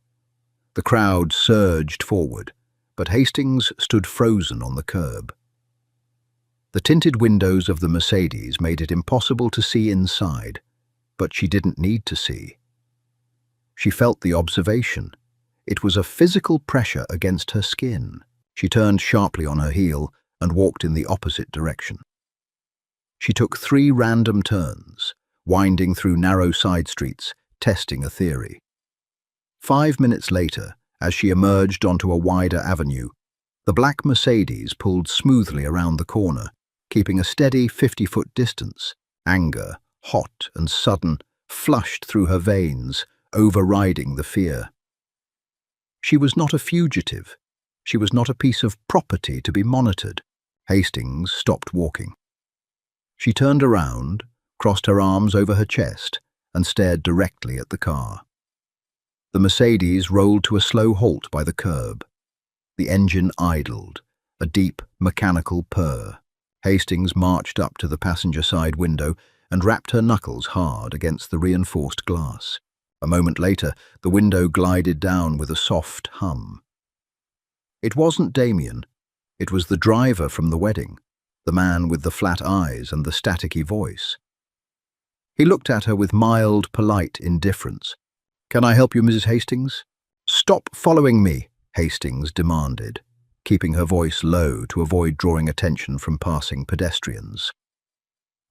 The crowd surged forward, but Hastings stood frozen on the curb. The tinted windows of the Mercedes made it impossible to see inside, but she didn't need to see. She felt the observation. It was a physical pressure against her skin. She turned sharply on her heel and walked in the opposite direction. She took 3 random turns, winding through narrow side streets, testing a theory. 5 minutes later, as she emerged onto a wider avenue, the black Mercedes pulled smoothly around the corner, keeping a steady 50-foot distance. Anger, hot and sudden, flushed through her veins, overriding the fear. She was not a fugitive. She was not a piece of property to be monitored. Hastings stopped walking. She turned around, crossed her arms over her chest, and stared directly at the car. The Mercedes rolled to a slow halt by the curb. The engine idled, a deep, mechanical purr. Hastings marched up to the passenger side window and rapped her knuckles hard against the reinforced glass. A moment later, the window glided down with a soft hum. It wasn't Damien. It was the driver from the wedding, the man with the flat eyes and the staticky voice. He looked at her with mild, polite indifference. "Can I help you, Mrs. Hastings?" "Stop following me," Hastings demanded, keeping her voice low to avoid drawing attention from passing pedestrians.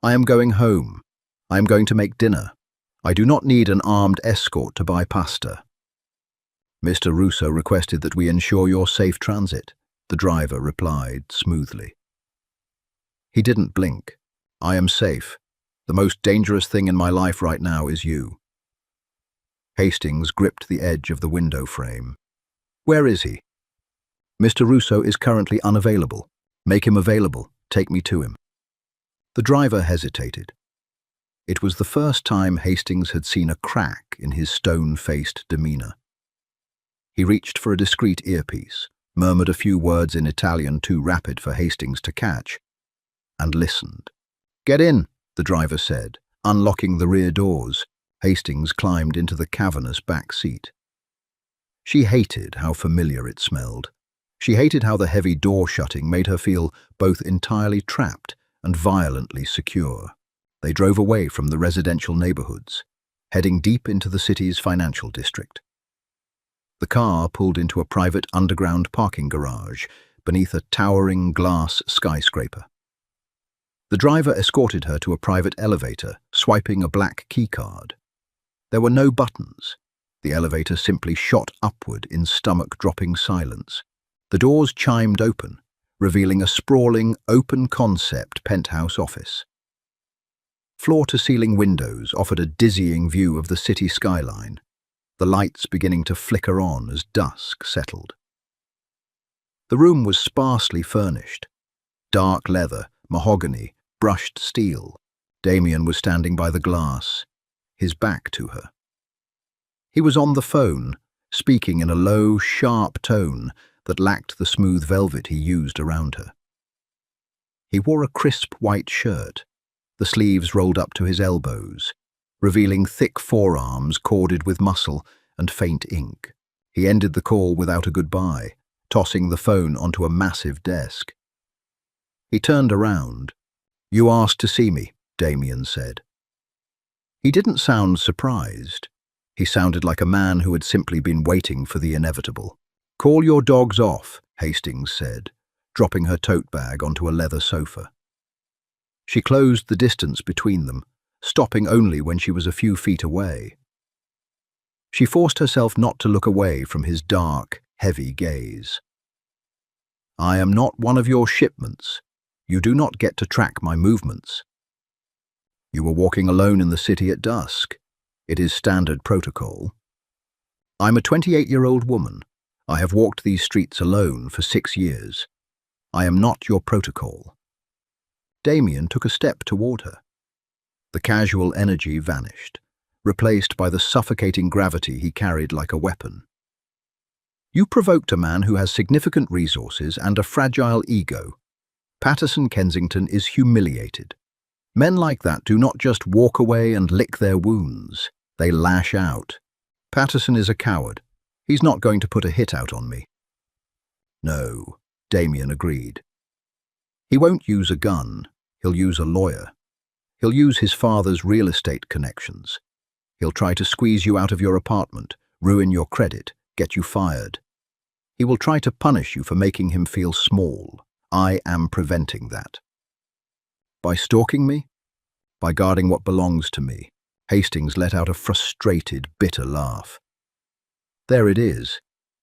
"I am going home. I am going to make dinner. I do not need an armed escort to buy pasta." "Mr. Russo requested that we ensure your safe transit," the driver replied smoothly. He didn't blink. "I am safe. The most dangerous thing in my life right now is you." Hastings gripped the edge of the window frame. "Where is he?" Mr. Russo is currently unavailable. Make him available. Take me to him." The driver hesitated. It was the first time Hastings had seen a crack in his stone-faced demeanor. He reached for a discreet earpiece, murmured a few words in Italian too rapid for Hastings to catch, and listened. "Get in," the driver said, unlocking the rear doors. Hastings climbed into the cavernous back seat. She hated how familiar it smelled. She hated how the heavy door shutting made her feel both entirely trapped and violently secure. They drove away from the residential neighborhoods, heading deep into the city's financial district. The car pulled into a private underground parking garage beneath a towering glass skyscraper. The driver escorted her to a private elevator, swiping a black keycard. There were no buttons. The elevator simply shot upward in stomach-dropping silence. The doors chimed open, revealing a sprawling, open-concept penthouse office. Floor-to-ceiling windows offered a dizzying view of the city skyline, the lights beginning to flicker on as dusk settled. The room was sparsely furnished. Dark leather, mahogany, brushed steel. Damien was standing by the glass, his back to her. He was on the phone, speaking in a low, sharp tone that lacked the smooth velvet he used around her. He wore a crisp white shirt, the sleeves rolled up to his elbows, revealing thick forearms corded with muscle and faint ink. He ended the call without a goodbye, tossing the phone onto a massive desk. He turned around. "You asked to see me," Damien said. He didn't sound surprised. He sounded like a man who had simply been waiting for the inevitable. "Call your dogs off," Hastings said, dropping her tote bag onto a leather sofa. She closed the distance between them, stopping only when she was a few feet away. She forced herself not to look away from his dark, heavy gaze. "I am not one of your shipments. You do not get to track my movements. You were walking alone in the city at dusk. It is standard protocol. I'm a 28-year-old woman. I have walked these streets alone for 6 years. I am not your protocol." Damien took a step toward her. The casual energy vanished, replaced by the suffocating gravity he carried like a weapon. "You provoked a man who has significant resources and a fragile ego. Patterson Kensington is humiliated. Men like that do not just walk away and lick their wounds. They lash out. Patterson is a coward. He's not going to put a hit out on me." "No," Damien agreed. "He won't use a gun. He'll use a lawyer. He'll use his father's real estate connections. He'll try to squeeze you out of your apartment, ruin your credit, get you fired. He will try to punish you for making him feel small. I am preventing that." "By stalking me? By guarding what belongs to me?" Hastings let out a frustrated, bitter laugh. "There it is.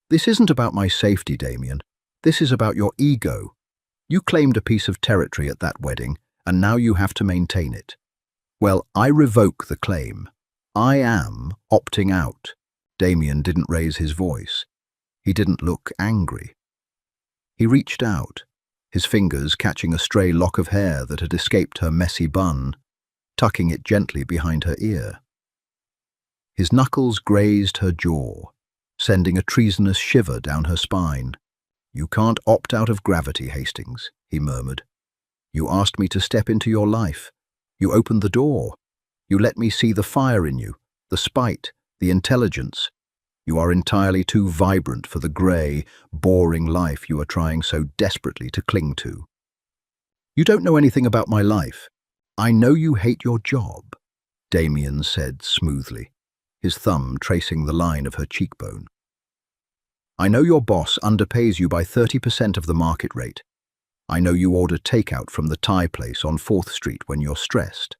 This isn't about my safety, Damien. This is about your ego. You claimed a piece of territory at that wedding, and now you have to maintain it. Well, I revoke the claim. I am opting out." Damien didn't raise his voice. He didn't look angry. He reached out, his fingers catching a stray lock of hair that had escaped her messy bun, tucking it gently behind her ear. His knuckles grazed her jaw, sending a treasonous shiver down her spine. "You can't opt out of gravity, Hastings," he murmured. "You asked me to step into your life. You opened the door. You let me see the fire in you, the spite, the intelligence. You are entirely too vibrant for the grey, boring life you are trying so desperately to cling to. You don't know anything about my life. I know you hate your job," Damien said smoothly, his thumb tracing the line of her cheekbone. "I know your boss underpays you by 30% of the market rate. I know you order takeout from the Thai place on 4th Street when you're stressed.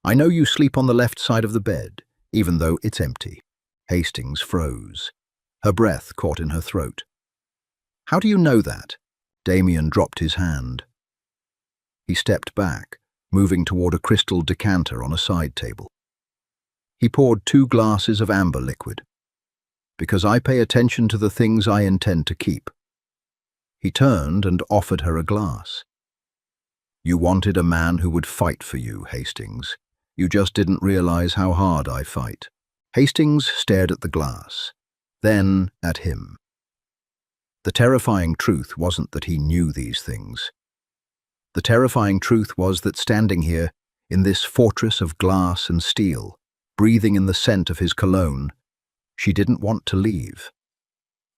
I know you sleep on the left side of the bed, even though it's empty." Hastings froze. Her breath caught in her throat. "How do you know that?" Damien dropped his hand. He stepped back, moving toward a crystal decanter on a side table. He poured 2 glasses of amber liquid. "Because I pay attention to the things I intend to keep. He turned and offered her a glass. "You wanted a man who would fight for you, Hastings. You just didn't realize how hard I fight." Hastings stared at the glass, then at him. The terrifying truth wasn't that he knew these things. The terrifying truth was that standing here, in this fortress of glass and steel, breathing in the scent of his cologne, she didn't want to leave.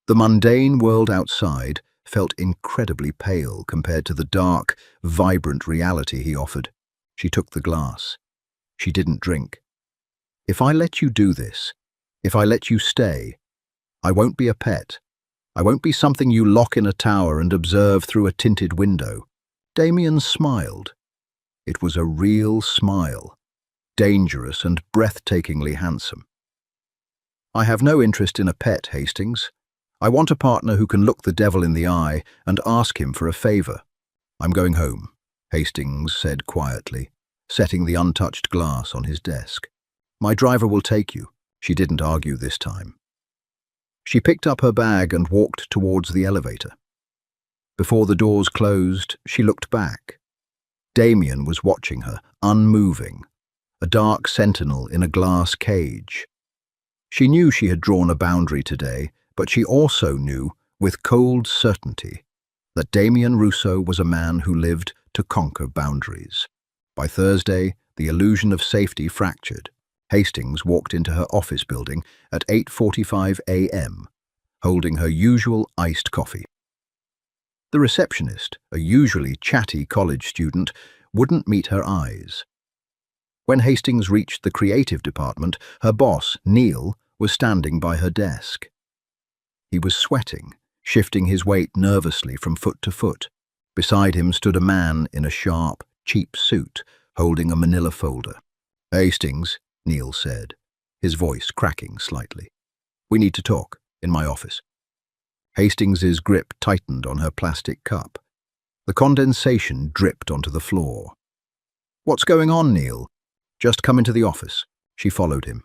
The mundane world outside felt incredibly pale compared to the dark, vibrant reality he offered. She took the glass. She didn't drink. "If I let you do this, if I let you stay, I won't be a pet. I won't be something you lock in a tower and observe through a tinted window." Damien smiled. It was a real smile, dangerous and breathtakingly handsome. "I have no interest in a pet, Hastings. I want a partner who can look the devil in the eye and ask him for a favor." "I'm going home," Hastings said quietly, setting the untouched glass on his desk. "My driver will take you." She didn't argue this time. She picked up her bag and walked towards the elevator. Before the doors closed, she looked back. Damien was watching her, unmoving, a dark sentinel in a glass cage. She knew she had drawn a boundary today, but she also knew, with cold certainty, that Damien Rousseau was a man who lived to conquer boundaries. By Thursday, the illusion of safety fractured. Hastings walked into her office building at 8:45 a.m., holding her usual iced coffee. The receptionist, a usually chatty college student, wouldn't meet her eyes. When Hastings reached the creative department, her boss, Neil, was standing by her desk. He was sweating, shifting his weight nervously from foot to foot. Beside him stood a man in a sharp, cheap suit, holding a manila folder. "Hastings," Neil said, his voice cracking slightly. "We need to talk, in my office." Hastings's grip tightened on her plastic cup. The condensation dripped onto the floor. "What's going on, Neil?" "Just come into the office." She followed him.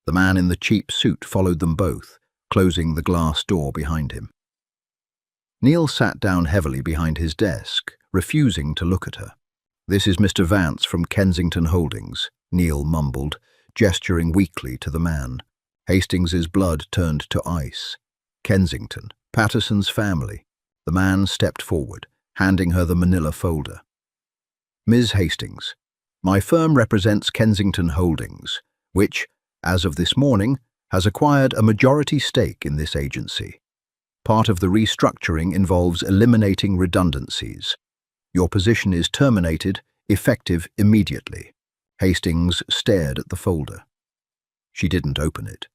The man in the cheap suit followed them both, closing the glass door behind him. Neil sat down heavily behind his desk, refusing to look at her. "This is Mr. Vance from Kensington Holdings," Neil mumbled, gesturing weakly to the man. Hastings's blood turned to ice. "Kensington, Patterson's family." The man stepped forward, handing her the manila folder. "Ms. Hastings, my firm represents Kensington Holdings, which, as of this morning, has acquired a majority stake in this agency. Part of the restructuring involves eliminating redundancies. Your position is terminated, effective immediately." Hastings stared at the folder. She didn't open it.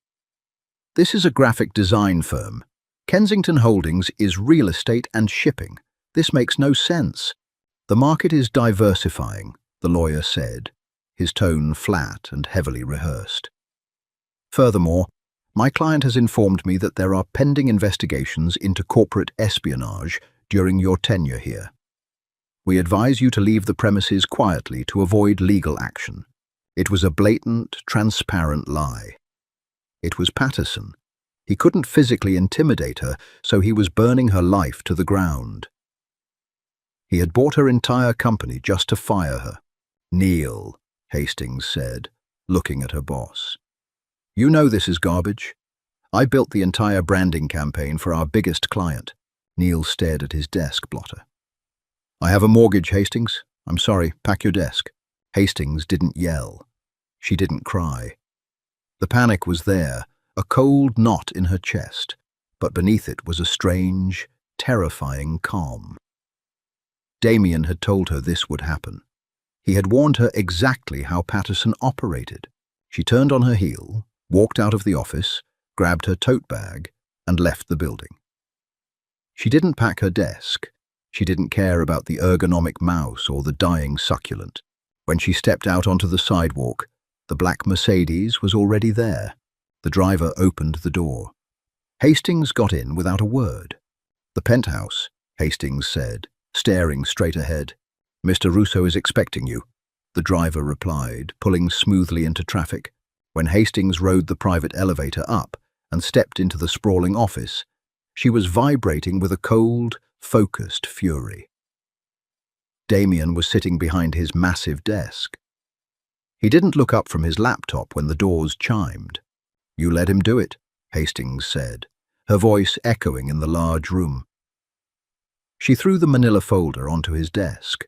"This is a graphic design firm. Kensington Holdings is real estate and shipping. This makes no sense." "The market is diversifying," the lawyer said, his tone flat and heavily rehearsed. "Furthermore, my client has informed me that there are pending investigations into corporate espionage during your tenure here. We advise you to leave the premises quietly to avoid legal action." It was a blatant, transparent lie. It was Patterson. He couldn't physically intimidate her, so he was burning her life to the ground. He had bought her entire company just to fire her. "Neil," Hastings said, looking at her boss. "You know this is garbage. I built the entire branding campaign for our biggest client." Neil stared at his desk blotter. "I have a mortgage, Hastings. I'm sorry, pack your desk." Hastings didn't yell. She didn't cry. The panic was there, a cold knot in her chest, but beneath it was a strange, terrifying calm. Damien had told her this would happen. He had warned her exactly how Patterson operated. She turned on her heel, walked out of the office, grabbed her tote bag, and left the building. She didn't pack her desk. She didn't care about the ergonomic mouse or the dying succulent. When she stepped out onto the sidewalk, the black Mercedes was already there. The driver opened the door. Hastings got in without a word. "The penthouse," Hastings said, staring straight ahead. "Mr. Rousseau is expecting you," the driver replied, pulling smoothly into traffic. When Hastings rode the private elevator up and stepped into the sprawling office, she was vibrating with a cold, focused fury. Damien was sitting behind his massive desk. He didn't look up from his laptop when the doors chimed. "You let him do it," Hastings said, her voice echoing in the large room. She threw the manila folder onto his desk.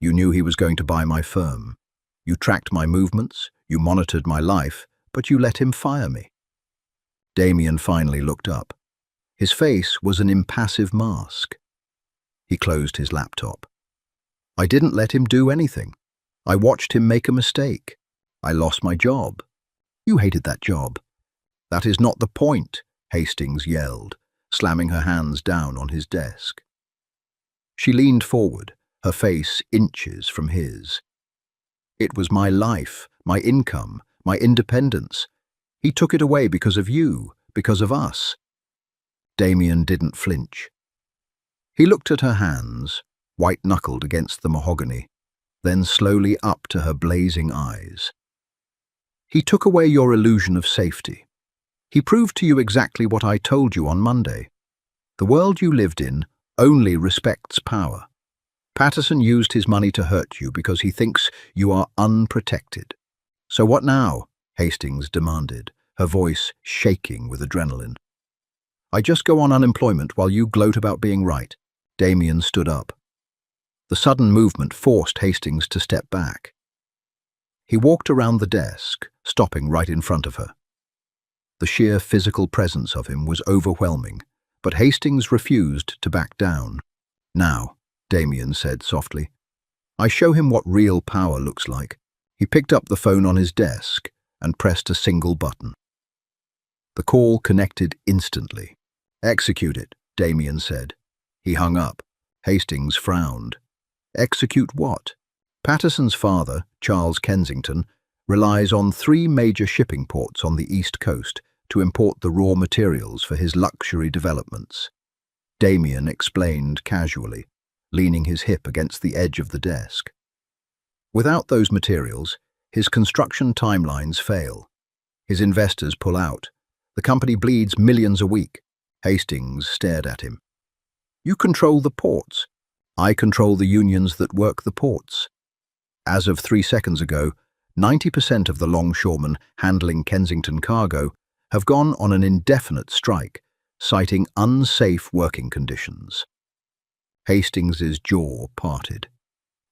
"You knew he was going to buy my firm. You tracked my movements, you monitored my life, but you let him fire me." Damien finally looked up. His face was an impassive mask. He closed his laptop. "I didn't let him do anything. I watched him make a mistake. I lost my job. You hated that job." "That is not the point," Hastings yelled, slamming her hands down on his desk. She leaned forward, her face inches from his. "It was my life, my income, my independence. He took it away because of you, because of us." Damien didn't flinch. He looked at her hands, white-knuckled against the mahogany, then slowly up to her blazing eyes. "He took away your illusion of safety. He proved to you exactly what I told you on Monday. The world you lived in only respects power. Patterson used his money to hurt you because he thinks you are unprotected." "So what now?" Hastings demanded, her voice shaking with adrenaline. "I just go on unemployment while you gloat about being right." Damien stood up. The sudden movement forced Hastings to step back. He walked around the desk, stopping right in front of her. The sheer physical presence of him was overwhelming, but Hastings refused to back down. "Now," Damien said softly, "I show him what real power looks like." He picked up the phone on his desk and pressed a single button. The call connected instantly. "Execute it," Damien said. He hung up. Hastings frowned. "Execute what?" "Patterson's father, Charles Kensington, relies on 3 major shipping ports on the East Coast to import the raw materials for his luxury developments," Damien explained casually, leaning his hip against the edge of the desk. "Without those materials, his construction timelines fail. His investors pull out. The company bleeds millions a week." Hastings stared at him. "You control the ports. I control the unions that work the ports. As of 3 seconds ago, 90% of the longshoremen handling Kensington cargo have gone on an indefinite strike, citing unsafe working conditions." Hastings's jaw parted.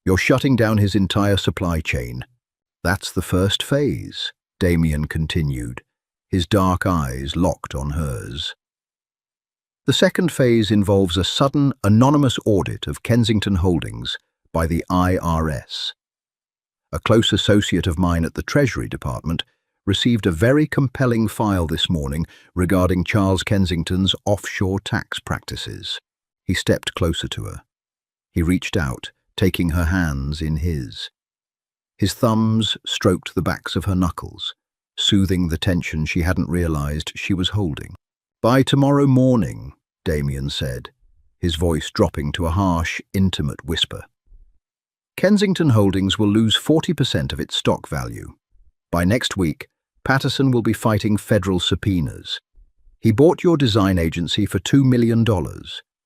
"You're shutting down his entire supply chain." "That's the first phase," Damien continued, his dark eyes locked on hers. "The second phase involves a sudden, anonymous audit of Kensington Holdings by the IRS. A close associate of mine at the Treasury Department received a very compelling file this morning regarding Charles Kensington's offshore tax practices." He stepped closer to her. He reached out, taking her hands in his. His thumbs stroked the backs of her knuckles, soothing the tension she hadn't realized she was holding. "By tomorrow morning," Damien said, his voice dropping to a harsh, intimate whisper, "Kensington Holdings will lose 40% of its stock value. By next week, Patterson will be fighting federal subpoenas. He bought your design agency for $2 million.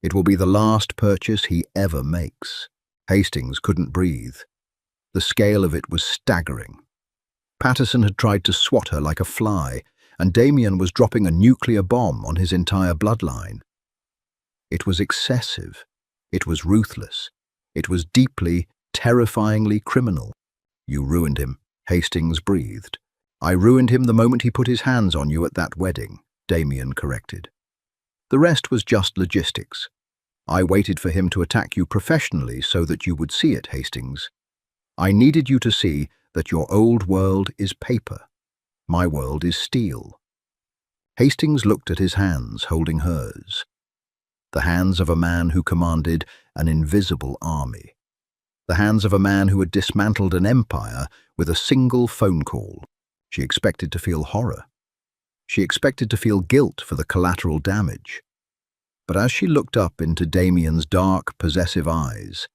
It will be the last purchase he ever makes." Hastings couldn't breathe. The scale of it was staggering. Patterson had tried to swat her like a fly, and Damien was dropping a nuclear bomb on his entire bloodline. It was excessive. It was ruthless. It was deeply, terrifyingly criminal. "You ruined him," Hastings breathed. "I ruined him the moment he put his hands on you at that wedding," Damien corrected. "The rest was just logistics. I waited for him to attack you professionally so that you would see it, Hastings. I needed you to see that your old world is paper. My world is steel." Hastings looked at his hands holding hers. The hands of a man who commanded an invisible army. The hands of a man who had dismantled an empire with a single phone call. She expected to feel horror. She expected to feel guilt for the collateral damage. But as she looked up into Damien's dark, possessive eyes,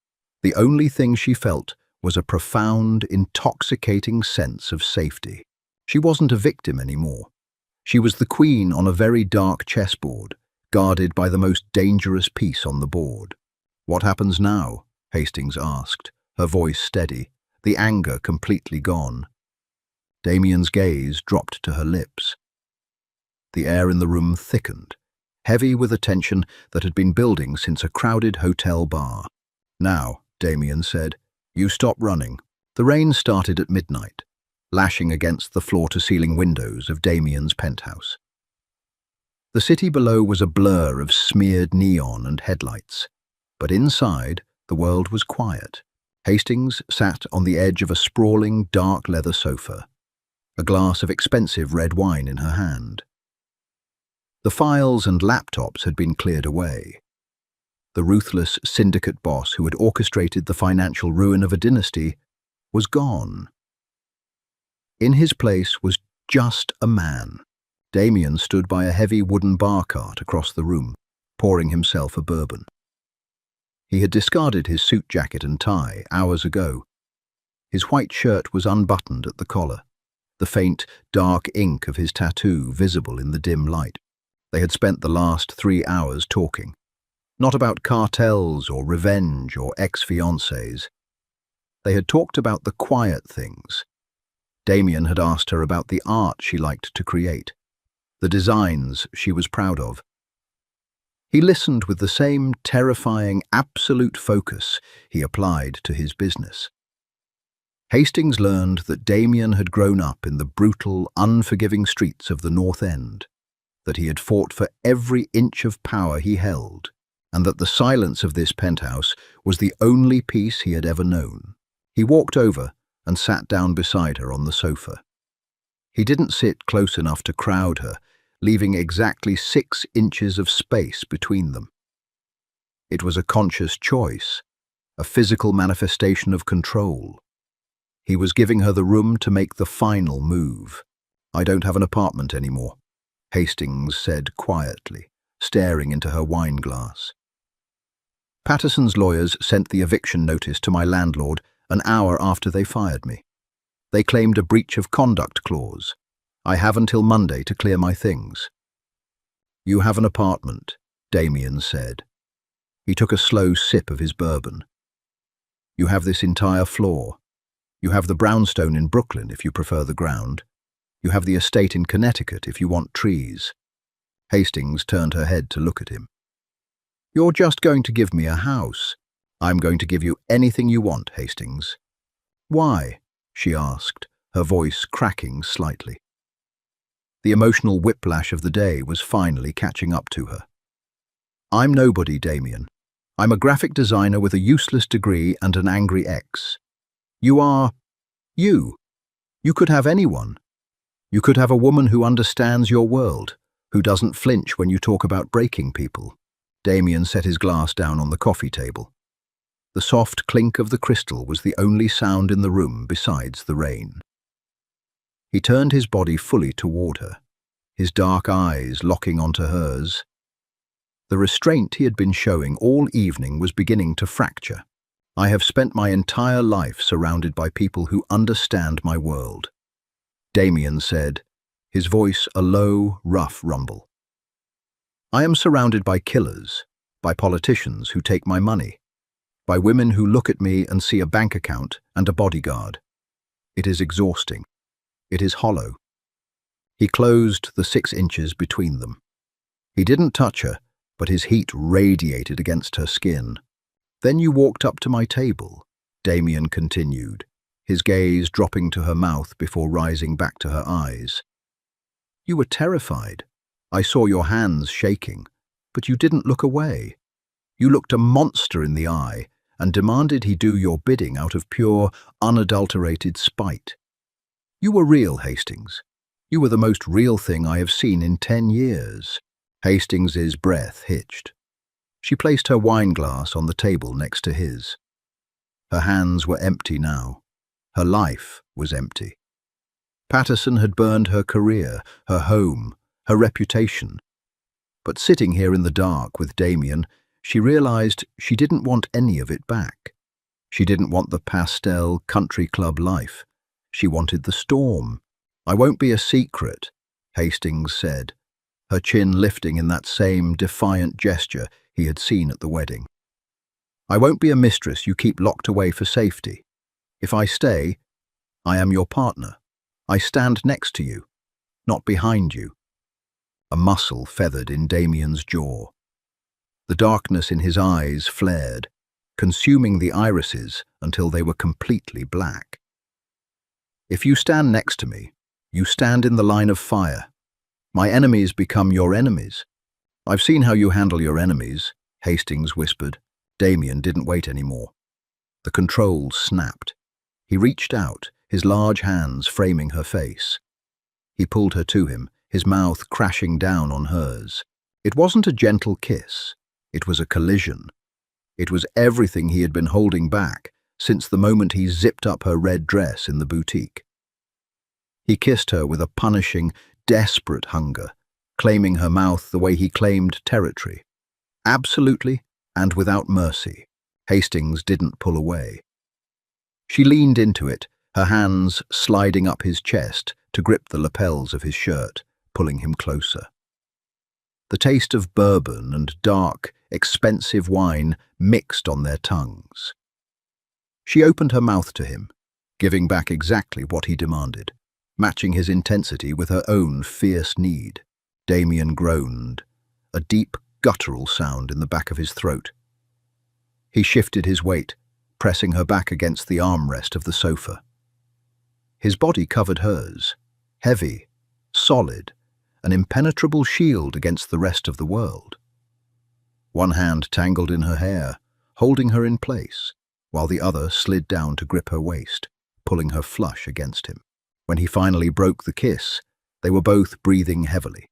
the only thing she felt was a profound, intoxicating sense of safety. She wasn't a victim anymore. She was the queen on a very dark chessboard, guarded by the most dangerous piece on the board. "What happens now?" Hastings asked, her voice steady, the anger completely gone. Damien's gaze dropped to her lips. The air in the room thickened, heavy with a tension that had been building since a crowded hotel bar. "Now," Damien said, "you stop running." The rain started at midnight, lashing against the floor-to-ceiling windows of Damien's penthouse. The city below was a blur of smeared neon and headlights, but inside, the world was quiet. Hastings sat on the edge of a sprawling, dark leather sofa, a glass of expensive red wine in her hand. The files and laptops had been cleared away. The ruthless syndicate boss who had orchestrated the financial ruin of a dynasty was gone. In his place was just a man. Damien stood by a heavy wooden bar cart across the room, pouring himself a bourbon. He had discarded his suit jacket and tie hours ago. His white shirt was unbuttoned at the collar, the faint, dark ink of his tattoo visible in the dim light. They had spent the last 3 hours talking, not about cartels or revenge or ex-fiancés. They had talked about the quiet things. Damien had asked her about the art she liked to create, the designs she was proud of. He listened with the same terrifying, absolute focus he applied to his business. Hastings learned that Damien had grown up in the brutal, unforgiving streets of the North End, that he had fought for every inch of power he held, and that the silence of this penthouse was the only peace he had ever known. He walked over and sat down beside her on the sofa. He didn't sit close enough to crowd her, leaving exactly 6 inches of space between them. It was a conscious choice, a physical manifestation of control. He was giving her the room to make the final move. "I don't have an apartment anymore," Hastings said quietly, staring into her wine glass. "Patterson's lawyers sent the eviction notice to my landlord an hour after they fired me. They claimed a breach of conduct clause. I have until Monday to clear my things." "You have an apartment," Damien said. He took a slow sip of his bourbon. "You have this entire floor. You have the brownstone in Brooklyn if you prefer the ground. You have the estate in Connecticut if you want trees." Hastings turned her head to look at him. "You're just going to give me a house. I'm going to give you anything you want, Hastings." "Why?" she asked, her voice cracking slightly. The emotional whiplash of the day was finally catching up to her. "I'm nobody, Damien. I'm a graphic designer with a useless degree and an angry ex. You are you. You could have anyone. You could have a woman who understands your world, who doesn't flinch when you talk about breaking people." Damien set his glass down on the coffee table. The soft clink of the crystal was the only sound in the room besides the rain. He turned his body fully toward her, his dark eyes locking onto hers. The restraint he had been showing all evening was beginning to fracture. "I have spent my entire life surrounded by people who understand my world," Damien said, his voice a low, rough rumble. "I am surrounded by killers, by politicians who take my money, by women who look at me and see a bank account and a bodyguard. It is exhausting. It is hollow." He closed the 6 inches between them. He didn't touch her, but his heat radiated against her skin. "Then you walked up to my table," Damien continued, his gaze dropping to her mouth before rising back to her eyes. "You were terrified. I saw your hands shaking, but you didn't look away. You looked a monster in the eye and demanded he do your bidding out of pure, unadulterated spite. You were real, Hastings. You were the most real thing I have seen in 10 years. Hastings's breath hitched. She placed her wine glass on the table next to his. Her hands were empty now. Her life was empty. Patterson had burned her career, her home, her reputation. But sitting here in the dark with Damien, she realized she didn't want any of it back. She didn't want the pastel country club life. She wanted the storm. "I won't be a secret," Hastings said, her chin lifting in that same defiant gesture he had seen at the wedding. "I won't be a mistress you keep locked away for safety. If I stay, I am your partner. I stand next to you, not behind you." A muscle feathered in Damien's jaw. The darkness in his eyes flared, consuming the irises until they were completely black. "If you stand next to me, you stand in the line of fire. My enemies become your enemies." "I've seen how you handle your enemies," Hastings whispered. Damien didn't wait anymore. The controls snapped. He reached out, his large hands framing her face. He pulled her to him, his mouth crashing down on hers. It wasn't a gentle kiss. It was a collision. It was everything he had been holding back since the moment he zipped up her red dress in the boutique. He kissed her with a punishing, desperate hunger, claiming her mouth the way he claimed territory. Absolutely and without mercy. Hastings didn't pull away. She leaned into it, her hands sliding up his chest to grip the lapels of his shirt, pulling him closer. The taste of bourbon and dark, expensive wine mixed on their tongues. She opened her mouth to him, giving back exactly what he demanded, matching his intensity with her own fierce need. Damien groaned, a deep, guttural sound in the back of his throat. He shifted his weight, pressing her back against the armrest of the sofa. His body covered hers, heavy, solid, an impenetrable shield against the rest of the world. One hand tangled in her hair, holding her in place, while the other slid down to grip her waist, pulling her flush against him. When he finally broke the kiss, they were both breathing heavily.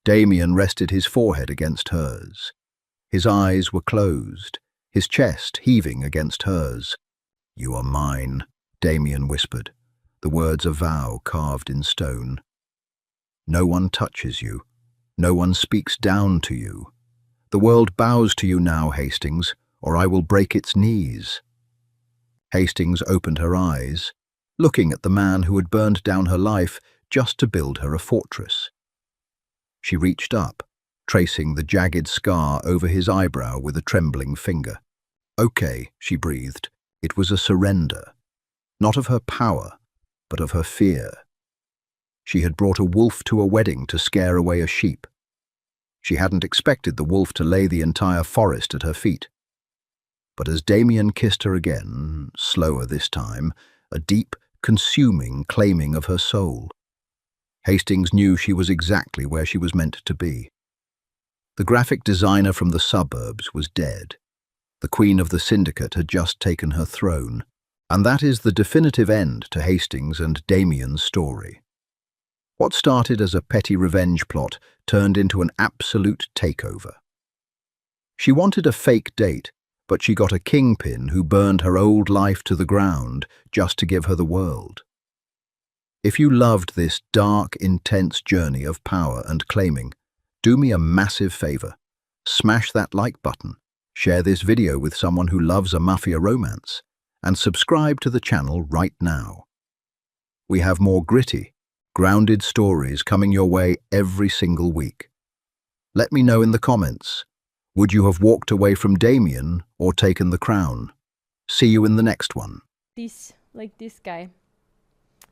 Damien rested his forehead against hers. His eyes were closed, his chest heaving against hers. "You are mine," Damien whispered, the words a vow carved in stone. "No one touches you. No one speaks down to you. The world bows to you now, Hastings, or I will break its knees." Hastings opened her eyes, looking at the man who had burned down her life just to build her a fortress. She reached up, tracing the jagged scar over his eyebrow with a trembling finger. "Okay," she breathed. It was a surrender, not of her power, but of her fear. She had brought a wolf to a wedding to scare away a sheep. She hadn't expected the wolf to lay the entire forest at her feet. But as Damien kissed her again, slower this time, a deep, consuming claiming of her soul, Hastings knew she was exactly where she was meant to be. The graphic designer from the suburbs was dead. The queen of the syndicate had just taken her throne, and that is the definitive end to Hastings and Damien's story. What started as a petty revenge plot turned into an absolute takeover. She wanted a fake date, but she got a kingpin who burned her old life to the ground just to give her the world. If you loved this dark, intense journey of power and claiming, do me a massive favor. Smash that like button, share this video with someone who loves a mafia romance, and subscribe to the channel right now. We have more gritty, grounded stories coming your way every single week. Let me know in the comments, would you have walked away from Damien or taken the crown? See you in the next one. This guy.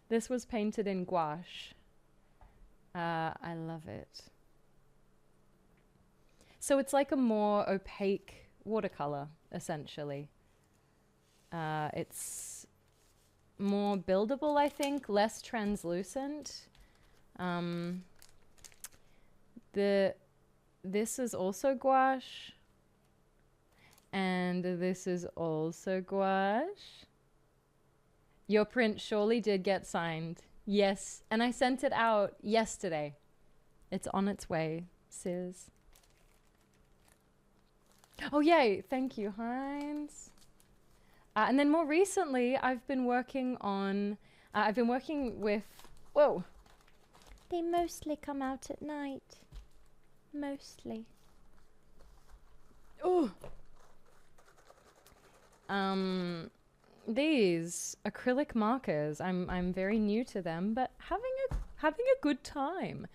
This was painted in gouache. I love it. So it's like a more opaque watercolor, essentially. It's more buildable, I think, less translucent. This is also gouache. And this is also gouache. Your print surely did get signed. Yes, and I sent it out yesterday. It's on its way, sis. Oh, yay. Thank you, Heinz. And then more recently, I've been working with, whoa. They mostly come out at night. Mostly. Oh. These acrylic markers, I'm very new to them, but having a good time.